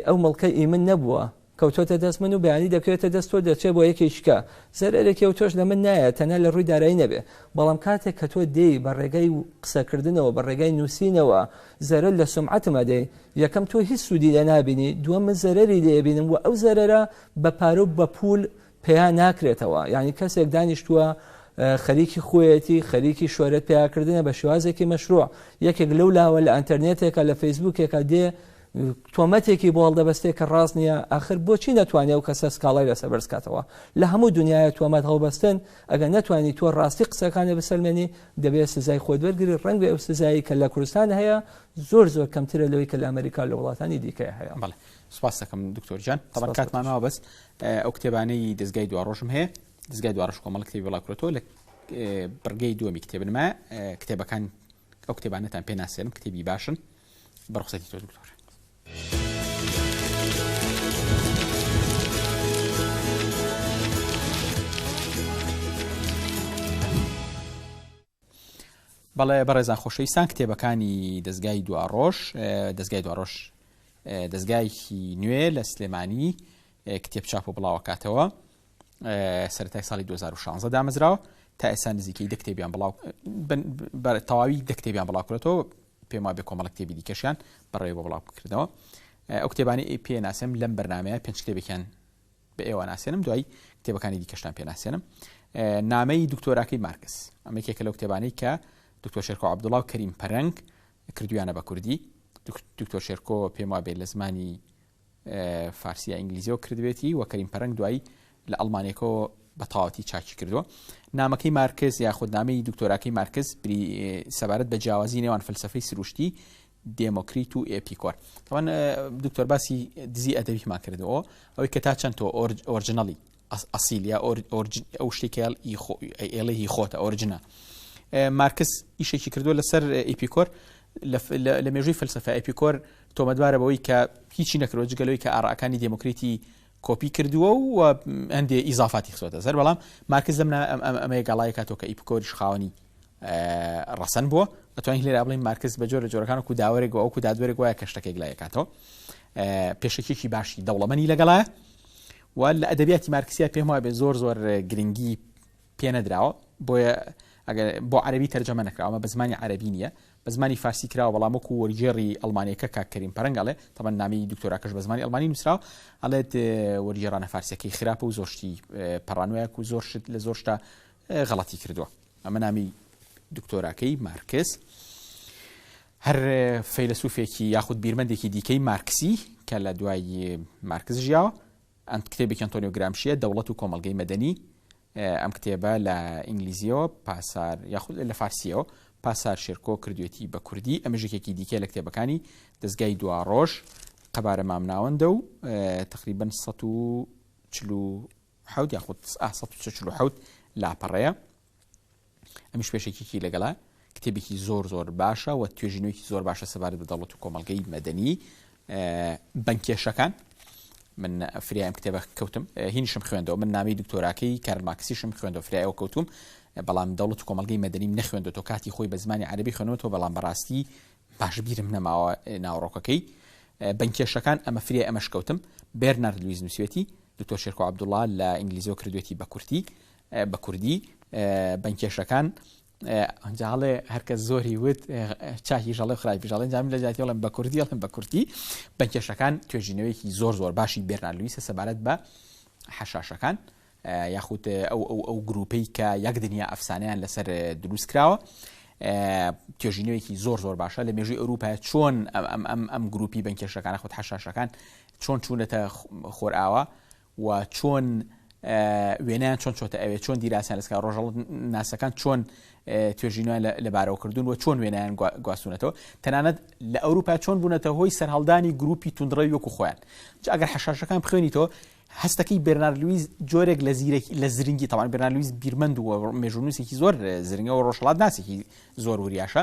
ئەو مەڵکە ئیمن نەبووە کەوتۆتە دەست من و بەیانی دەکرێتە دەست تۆ دەچێت بۆ یەکێکیشکە زەرێکی و تۆش لە من نایە تەنە لە ڕووی دارایی نەبێ بەڵام کاتێک کە تۆ دێی بە ڕێگەی قسەکردنەوە بە ڕێگەی نووسینەوە زەرەر لە سومعەتمە دەی یەکەم تۆ هیچ سوودی لە نابینی دووەمە زەرەری لێبینم و ئەو زەرەرە بە پارە و بە پول پێیان ناکرێتەوە یعنی کەسێک دانیشتووە خەریکی خۆیەتی خەریکی شۆرەت پیاکردنە بە شێوازێکی مەشروع یەکێک لەو لاوە لە ئەنتەرنێتێکە لە فەیسبووکێکە دێ تۆمەتێکی بۆ هەڵدەبەستێ کە ڕاست نییە ئاخر بۆچی نەتوانێت و کەسە سکاڵای لەسەر بەرزکاتەوە لە هەموو دنیاە تۆمەت هەڵبەستن ئەگەر نەتوانی تۆ ڕاستی قسەکانە بسەلمێنی دەبێت سزای خۆت وەرگری ڕەنگ بێ ئەو سزایی کە لە کوردستان هەیە زۆر کەمترە لەوەی کە لە ئەمریکا لە وڵاتانی دیکە هەیە بەڵێ سوپاس دەکەم دکتۆر جان طبعا کاتمانەوە بەس ئەو کتێبانەی دەستگای دواڕۆژم هەیە دەستگای دواڕۆژ کۆمەڵ کتێبی وڵاتکرێتەوە لە بڕگەی دووەمی کتێبنمە کتێبەکان ئەو کتێبانەتان پێ ناسێنم کتێبی باشن بەڕخسەتی تۆ دکتۆر بەڵێ بەڕێزان خۆشەویستان کتێبەکانی دەستگای دواڕۆژ دەستگایکی نوێ لە سلێمانی کتێب چاپ و بڵاوەکاتەوە سەرەتای ساڵی 2016 دامەزراوە تا ئێستا نزیکەی کتێبیان بڵاو تەواوی کتێبیان بڵاوکرێتەوە پێم وابێ کۆمەڵ کتێبی دیکەشیان بەڕێوە بۆ بڵاوکردنەوە ئەو کتێبانی پێ ناسێنم لەم بەرنامەیە 5 کتێبێکیان بە ئێوە ناسێنم دوای کتێبەکانی دیکەشتان پێ ناسێنم نامەی دکتۆراکەی مارکس ئەمە یەکێکە لەو کتێبانەی کە دکتۆر شێرکۆ عەبدوڵڵا و کەریم پەرەنگ کردویانە بە کوردی دکتۆر شێرکۆ پێم وابێ لە زمانی فارسی ئینگلیزیەوە کردوێتی و کەریم پەرەنگ دوای لە ئەڵمانیەکەوە بە تەواوەتی چاکی کردووە نامەکەی مارکس یاخود نامەی دکتۆراکەی مارکس سەبارەت بە جیاوازی نێوان فەلسەفەی سروشتی دێمۆکریت و ئێپیکۆر طبعا دکتۆر باسی دزی ئەدەبیمان کردەوە ئەوەی کە تا چەند تۆ ئۆرجنەڵی ئەسیل یا ئەو شتێکی ئێڵێ هی خۆتە ئۆرجنە مارکس ئیشێکی کردووە لەسەر ئێپیکۆر لە مێژووی فەلسەفە ئێپیکۆر تۆمەتبارە بەوەی کە هیچی نەکردوە جگەلەوەی کە ئاڕاکانی دێمۆکریتی کۆپی کردووە و هەندێ ئیزافاتی خسۆتە سەر بەڵام مارکس ئەمەیە گەڵایە کاتۆ کە ئێپیکۆریش خاوەنی ڕەسەن بووە ئەتوانین لێرە بڵین مارکس بە جۆرە جۆرەکان وەکو داوەرێک و ئەوکو دادوەرێک وایە کە شتێک لایەکاتەوە پێشەکێکی باشی دەوڵەمەنی لەگەڵایە و لە ئەدەبیاتی مارکسیا پێم وایە بێ زۆر گرنگی پێ نەدراوە بۆیە بۆ عەرەبی تەرجەمە نەکراوە ئەمە بە زمانی عەرەبی نییە بە زمانی فارسی کراوە بەڵام وەکو وەرگێڕی ئەڵمانیەکە کاک کەریم پەرەنگ ئەڵێ تەمەن نامی دکتۆراکەش بە زمانی ئەڵمانی نووسراوە ئەڵێت وەرگێڕانە فارسیەکەی خراپە و زۆر شتی پەڕانوایەک و زۆر شت لە زۆر شتە غەڵەتی کردووە ئەمە نامی دکتۆراکەی مارکس هەر فەیلسوفێکی یاخود بیرمەندێکی دیکەی مارکسی کە لە دوای مارکس ژیاوە ئەم کتێبێکی ئەنتۆنیۆ گرامشیە دەوڵەت و کۆمەڵگەی مەدەنی ئەم کتێبە لە ئینگلیزیەوە پاسار یاخود لە فارسیەوە پاسار شێرکۆ کردوێتی بە کوردی ئەمەژێکێکی دیکە لە کتێبەکانی دەستگای دواڕۆژ قەبارە مامناوەندە و تقریبا 147 یاخود 147 لاپەڕەیە ئەمیش پێشێکێکی لەگەڵا کتێبێکی زۆر باشە و توێژینەوەیکی زۆر باشە سەبارەت بە دەوڵەت و کۆمەڵگەی مەدەنی بنکێشەکان. من فریایم کتێبە کەوتم هینیشم خوێندەوە، من نامی دکتۆراکەی کارل مارکسیشم خوێندەوە فرایەوە کەوتم، بەڵام دەوڵەت و کۆمەڵگەی مەدەنیم نەخوێندەوە، کاتی خۆی بە زمانی عەرەبی خوێنەوەتەوە، بەڵام بەڕاستی باش بیرم نەماوە ناوڕۆکەکەی. بنکێشەکان ئەمە فریای ئەمەش کەوتم، بێرنارد لویز نووسێتی، دکتۆر شێرکۆ عەبدوڵڵا لە ئینگلیزیەوە کردوێتی بە کوردی بنکێشەکان. ئەنجاڵێ هەرکەس زۆری وت چاکی ژەڵێ خراپی ژەڵێ جامی لە جاتی وڵم بە کوردی ئەڵم بە کوردی. بنکێشەکان توێژینەوەیکی زۆر باشی بێرنارد لویسە سەبارەت بە حەشاشەکان یاخود ئەو گروپەی کە یەک دنیا ئەفسانەیان لەسەر دروست کراوە. توێژینەوەیکی زۆر باشە لە مێژووی ئەوروپا چۆن ئەم گروپی بنکێشەکان خۆت حەشاشەکان چۆن چوونەتە خۆرئاوە و چۆن وێنیان چۆن چۆتە ئەوێ، چۆن دیراسیان لەسکا ڕۆژەڵ ناسەکان چۆن توێژینەوە لەبارەوە کردوون و چۆن وێنیان گواستونەتەوە، تەنانەت لە ئەوروپا چۆن بوونەتە هۆی سەرهەڵدانی گروپی توندڕەوی وەکو خۆیان. ئەگەر حەشاشەکان بخوێنیتەوە هەستەکەی بێرنارد لویز جۆرێک لە زرنگی تەواان بێرنارد لویز بیرمەند و مێژوونووسێکی زۆر زرنگەوە ڕۆژهەڵات ناسێکی زۆر وریاشە.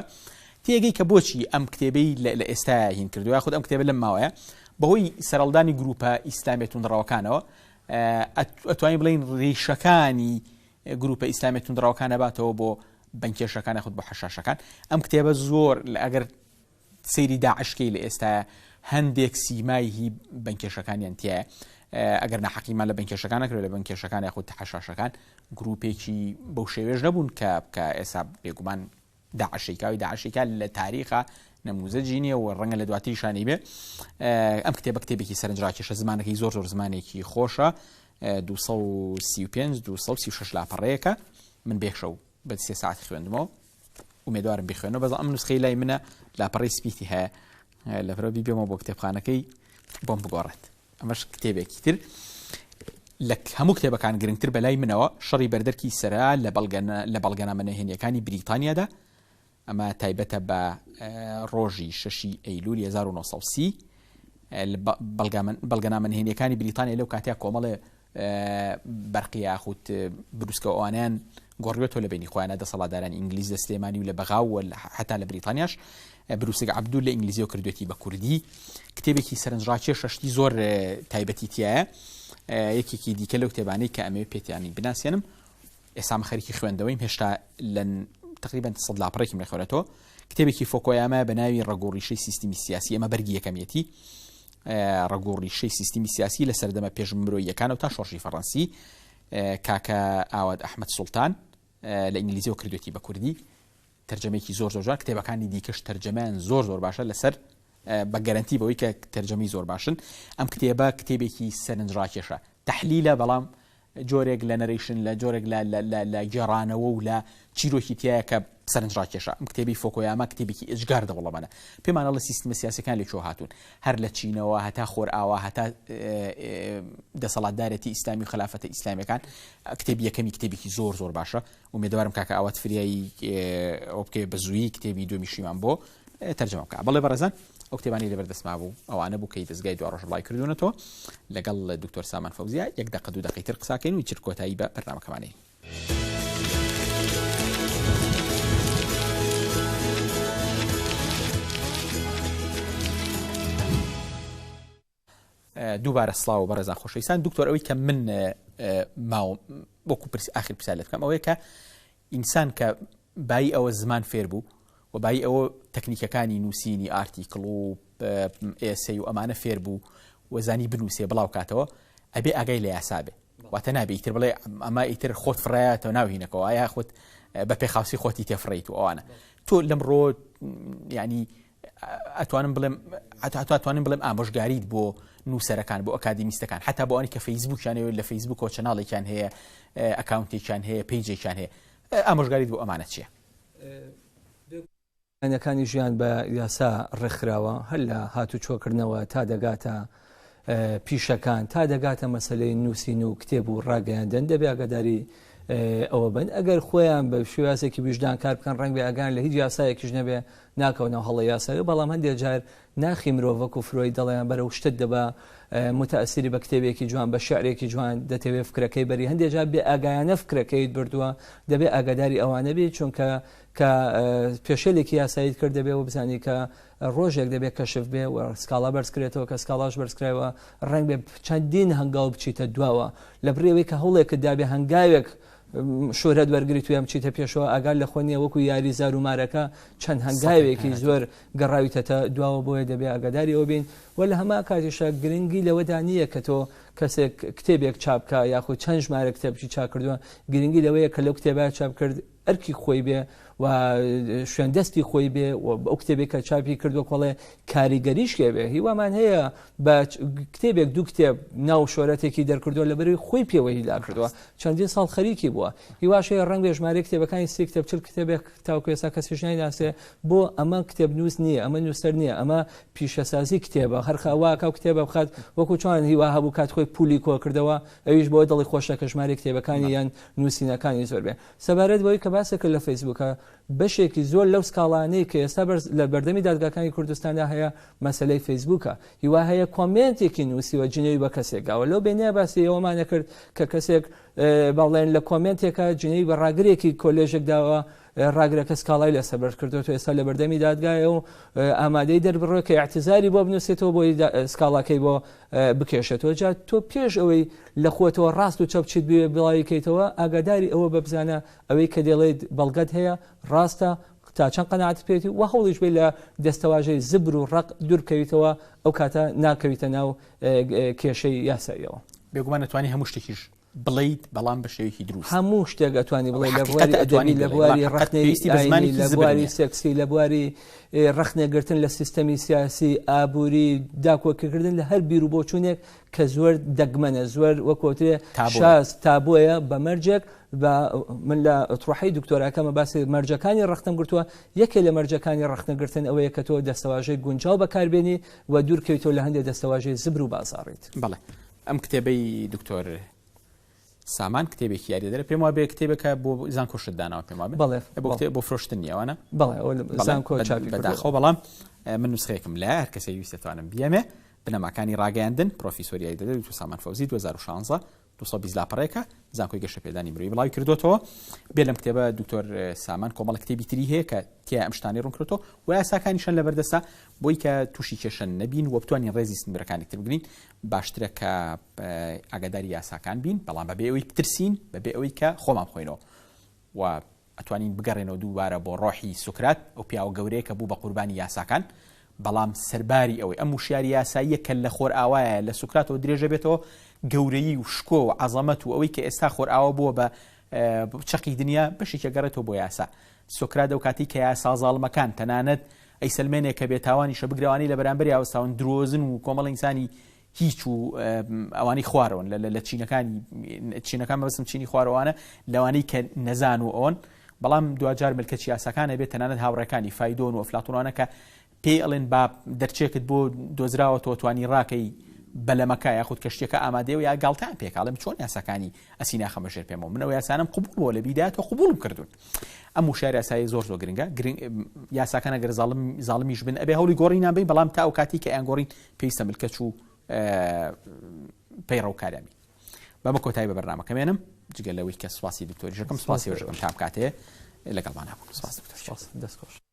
تێگەی کە بۆچی ئەم کتێبەی لە ئێستا هین کردووە یاخود ئەم کتێبە لەم ماوەیە بەهۆی سەرهەڵدانی گروپە ئیسلامی توندڕەوەکانەوە ئەتوانین بڵین ڕێشەکانی گروپە ئیسلامی توندڕەوەکان نەباتەوە بۆ بنکێشەکان یاخود بۆ حەشاشەکان. ئەم کتێبە زۆر ئەگەر سەیری داعشکەی لە ئێستا هەندێک سیمای هی بنکێشەکانیان تایە، ئەگەر ناحەقیمان لە بنکێشەکان نەکرێت لە بنکێشەکان یاخود حەشاشەکان گروپێکی بەو شێوێژ نەبوون کە ئێستا بێگومان داعشێکا لە تاریخە نموزەجی نیە و ڕەنگە لە دواتری شانی بێ. ئەم کتێبە کتێبێکی سەرنجڕاکێشە، زمانەکەی زۆر زمانێکی خۆشە، 235-236 لاپەڕەیەکە. من بێخشە و بە 3 ساعت خوێندمەوە، ئومێدوارم بخوێنەوە، بەڵام ئەم نوسخەی لای منە لاپەڕەی سپیتی هەیە، لەبەرەوە بیبێمەوە بۆ کتێبخانەکەی بۆم بگۆڕێت. ئەمەش کتێبێکی تر لە هەموو کتێبەکان گرنگتر بەلای منەوە شەڕی بەردەرکی سەرا لە بەڵگەنامەنهێنیەکانی بریتانیادا. ئەمە تایبەتە بە ڕۆژی 6 ئەیلولی 1930 بەڵگەنامەنهێنیەکانی بریتانیا لەو کاتەیە کۆمەڵێ بەرقی یاخود بروسکەوانیان گۆڕیوەتەوە لە بینی خۆیانە دەسەڵاتدارانی ئینگلیز لە سلێمانی و لە بەغاو و حتا لە بریتانیاش. بروسێک عەبدوول لە ئینگلیزیەوە کردوێتی بە کوردی، کتێبێکی سەرنجڕاکێشەشتی زۆر تایبەتی تایە. یەکێکی دیکە لەو کتێبانەی کە ئەمەوێت پێتیانی بناسیێنم، ئێستا خەریکی خوێندەوەیم، هێشتا لە تقریبا 100 لاپەڕێکم لەخوێنێتەوە. کتێبێکی فۆکۆیاما بە ناوی ڕەگۆڕیشەی سیستمی سیاسی، ئەمە بەرگی یەکەمیەتی، ڕەگۆڕیشەی سیستمی سیاسی لە سەردەمە پێشمرۆییەکانەوە تا شۆڕشی فەڕەنسی، کاکە ئاواد ئەحمەد سوڵتان لە ئینگلیزیەوە کردوێتی بە کوردی، تەرجەمەیەکی زۆر جوان. کتێبەکانی دیکەش تەرجەمەیان زۆر باشە لەسەر بە گەرانتی بەوەی کە تەرجەمەی زۆر باشن. ئەم کتێبە کتێبێکی سەرنجڕاکێشە، تەحلیلە، بەڵام جۆرێک لە نەرێشن لە جۆرێک لە گێڕانەوە و لە چیرۆکی تایە کە سەرنجڕاکێشە. ئەم کتێبی فۆکۆیاما کتێبێکی ئجگار دەوڵەمەە، پێمانە لە سیستمە سیاسەکان لێکۆ هاتوون، هەر لە چینەوە هەتا خۆرئاوا هەتا دەسەڵاتدارەتی ئیسلامی و خلافەتە ئیسلامیەکان. کتێبی یەکەمی کتێبێکی زۆر باشە، ومێدەوارم کاکە ئاوات فریایی ئەو بکەوێت بە زوویی کتێبی دومیشیمان بۆ تەرجەمە بکە. بەڵێ بەڕێزان، ئەو کتێبانی لەبەردەستما بوو ئەوانە بوو کەی دەستگای دو ڕۆژەڵای کردوونەتەوە لەگەڵ دکتۆر سامان فەوزیە. 1 دقە 2 دقەی تر قساکەین و چرت کۆتایی بە بەرنامەکەمانەی. دووبارە سڵاو بەڕێزان خۆشەویستان. دکتۆر، ئەوەی کە من وەکو ئاخر پرسیار لێ بکەم ئەوەیە کە ئینسان کە بای ئەوە زمان فێر بوو و بای ئەوە تەکنیکەکانی نووسینی ئارتیکڵ و ئێسەی و ئەمانە فێر بوو وەزانی بنووسێ بڵاو کاتەوە، ئەبێ ئاگای لە یاسابێ، واتە نابێ ئیتر بڵێ ئەمە ئیتر خۆت فڕایەتەوە ناوهینەکەەوە، یا خۆت بە پێخاوسی خۆتی تێفڕیت و ئەوانە. تۆ لەمڕۆ ینی ئەتوانم بڵێم ئامۆژگاریت بۆ نووسەرەکان، بۆ ئەکادیمیستەکان، حتا بۆ ئەوانی کە فەیسبووکیانەوە لە فەیسبووکەوە چەناڵێکیان هەیە، ئەکاونتێکیان هەیە، پیجێکیان هەیە، ئامۆژگاریت بۆ ئەمانە چییە؟ ئەنەکانی ژیان بە یاسا ڕێکخراوە، هەر لە هاتوچۆکردنەوە تا دەگاتە پیشەکان، تا دەگاتە مەسەلەی نووسین و کتێب و ڕاگەیاندن، دەبێ ئاگاداری ئەوە بن ئەگەر خۆیان بە شێوازێکی ویژدان کار بکەن ڕەنگ بێ ئەگەن لە هیچ یاسایەکیش نەبێ ناکەونەوە هەڵە یاساوی بەڵام هەندێک جار ناخی مرۆڤ وەکو فرۆی دەڵێیان بەرەو شتت دەبا متەئەسیری بە کتێبێکی جوان بە شعرێکی جوان دەتەوێت فکرەکەی بەری هەندێک جار بێ ئاگایانە فکرەکەیت بردووە دەبێت ئاگاداری ئەوانە بێت چونکە کە پێشێلێکی یاساییت کرد دەبێت و بزانی کە ڕۆژێک دەبێت کەشف بێ و سکاڵا بەرزکرێتەوە کە سکاڵاش بەرزکرایەوە ڕەنگ بێ چەندین هەنگاو بچیتە دواوە لە بڕێوەی کە هەوڵێکت دابێ هەنگاوێک شۆرەت وەرگری توێ بچیتە پێشەوە ئەگەر لە خۆنیە وەکو یاری زارومارەکە چەند هەنگاوێکی زۆر گەڕاویتە دواوە بۆیە دەبێت ئاگاداری ئەوە بین و لە هەما کاتیشە گرنگی لەوەدا نییە کە تۆ کەسێک کتێبێک چاپکە یاخود چەند ژمارە کتێبی چاپ کردووە گرنگی لەوەیە کە لەو کتێبە چاپ کرد ئەرکی خۆی بێ و شوێندەستی خۆی بێ و ئەو کتێبێک کە چاپی کردو کۆڵێ کاریگەریش کێ بێ هیوامان هەیە بە کتێبێک دوو کتێب ناو شۆرەتێکی دەرکردووە لەبەری خۆی پێوەی لا کردووە چەندین ساڵ خەریکی بووە هیواشەیە ڕەنگ بێ ژمارە کتێبەکانی سی کتێب چل کتێبێک تاوکو ئێستا کەسیش نایناسێ بۆ ئەمە کتێب نووس نییە ئەمە نووسەر نییە ئەمە پیشەسازی کتێبە هەرخەواکە کتێبە بخات وەکو چۆن هیوا هەبوو کات خۆی پولی کۆ کردەوە ئەویش بۆ دڵی خۆشە کە ژمارە کتێبەکانی یان نووسینەکانی زۆر بێ سەبارەت بۆی کە باسەکە لە فەیسبووکە بەشێکی زۆر لەو سکاڵانەی کە ئێستا لە بەردەمی دادگاکانی کوردستاندا هەیە مەسلەی فەیسبووکە هیوا هەیە کۆمنتێکی نووسیوە جنێوی بە کەسێکگاوە لەو بێنە باسی ئەومانە کرد کە کەسێک باڵێن لە کۆمنتێکە جنێوی بە ڕاگرێکی کۆلێژێک داوە ڕاگرەکە سکاڵای لە سەبەر کردو تو ئێستا لە بەردەمی دادگایە و ئامادەی دەربڕۆ کە اعتزاری بۆ بنووسێتەوە بۆی سکاڵاکەی بۆ بکێشێتەوە جا تۆ پێش ئەوەی لە خۆتەوە ڕاست و چەپ چیت بڵاویکەیتەوە ئاگاداری ئەوە ببزانە ئەوەی کە دێڵێت بەڵگەت هەیە ڕاستە تا چەند قەناعەت پێێتی و هەوڵیش بێ لە دەستەواژەی زبر و ڕق دوورکەویتەوە ئەو کاتە ناکەویتە ناو کێشەی یاساییەوە بێگومان نتوانی هەموو شتێکیش بڵیت بەڵام بە شێوەیەکی دروست هەموو شتێک ئەتوانی بڵێ لە بواری ئەدەبی لە بواری ڕخنەویستی بە زمانی لە بواری سێکسی لە بواری ڕخنێگرتن لە سیستەمی سیاسی ئابووری داکۆکردن لە هەر بیر و بۆچوونێک کە زۆر دەگمەنە زۆر وەکوترێ شاز تابۆیە بە مەرجێک من لە ئەتڕحی دکتۆراکەمە باسی مەرجەکانی ڕختم گرتووە یەکێ لە مەرجەکانی ڕختنەگرتن ئەوەیە کە تۆ دەستەواژەی گونجاو بەکاربێنی و دوورکەویتەوە لە هەندێک دەستەواژەی زبر و بازاڕیت بەڵێ ئەم کتێبەی دکتۆر سامان کتێبێکی یاری دەرە پێم وابێ کتێبەکە بۆ زانکۆ شتدانەوە پێم وابێ بەڵێ بۆ فرۆشتن نیەوەنە بەڵێ زانکۆ چاپی بەداخەوە بەڵام من نوسخەیەکم لە هەر کەسێ ویستە توانم بیەمێ بنەماکانی ڕاگەیاندن پرۆفیسۆریای دەدەوێت و سامان فەوزی 2016 220 لاپەڕێکە زانکۆی گەشە پێدانی مرۆڤی بڵاوی کردوتەوە بێ لەم کتێبە دکتۆر سامان کۆمەڵ کتێبی تری هەیە کە تیا ئەم شتانی ڕوون کردەوە و یاساکانیشان لەبەردەستا بۆی کە تووشی کێشە نەبین و بتوانین ڕێزی سنبەرەکانی تر بگرین باشترە کە ئاگاداری یاساکان بین بەڵام بەبێ ئەوەی بترسین بەبێ ئەوەی کە خۆمان بخۆینەوە و ئەتوانین بگەڕێنەوە دووبارە بۆ ڕۆحی سوکرات ئەو پیاوە گەورەیە کە بوو بە قوربانی یاساکان بەڵام سەرباری ئەوەی ئەم وشیاری یاساییە کە لە خۆر ئاوایە لە سوکراتەوە درێژە بێتەوە گەورەی و شکۆ و عەزەمەت و ئەوەی کە ئێستا خۆر ئاوا بووە بە چەقی دنیا بەشێکە گەڕێتەوە بۆ یاسا سوکرات ئەو کاتی کە یاسا زاڵمەکان تەنانەت ئەی سلمێنێک کە بێتاوانیشە بگرەوانی لە بەرامبەر یاوەستاون درۆزن و کۆمەڵ ئینسانی هیچ و ئەوانی خوارەوەن لە چینەکان بەسم چینی خوارەوانە لەوانەی کە نەزان و ئەوەن بەڵام دوجار ملکەچی یاساکانە بێت تەنانەت هاوڕەکانی فایدۆن و ئەفلاتونانە کە پێی ئەڵێن با دەرچێکت بۆ دۆزراوە تۆ توانی ڕاکەی بەلەمەکە یاخود کەشتێکە ئامادەیە و یا گاڵتان پێکاڵم چۆن یاساکانی ئەسی ناخەمە ژێر پێمەوە منەوە یاسانم قبول بۆ لە بیدایەوە قبولم کردوون ئەم وشار یاسایی زۆر گرنگە یاساکان ئەگەر زاڵمیش بن ئەبێ هەوڵی گۆڕینان بین بەڵام تا ئەو کاتی کە ئەیان گۆڕین پێویستە ملکەچ و پەیڕەوکارامی بەمە کۆتایی بە بەرنامەکەمێنم جگە لەوەی کە سواسی دکتۆریشەکەم سواسی وەژەکەم تا بکاتەیە لەگەڵمان هەبوون سواس دکتۆر دەستخۆش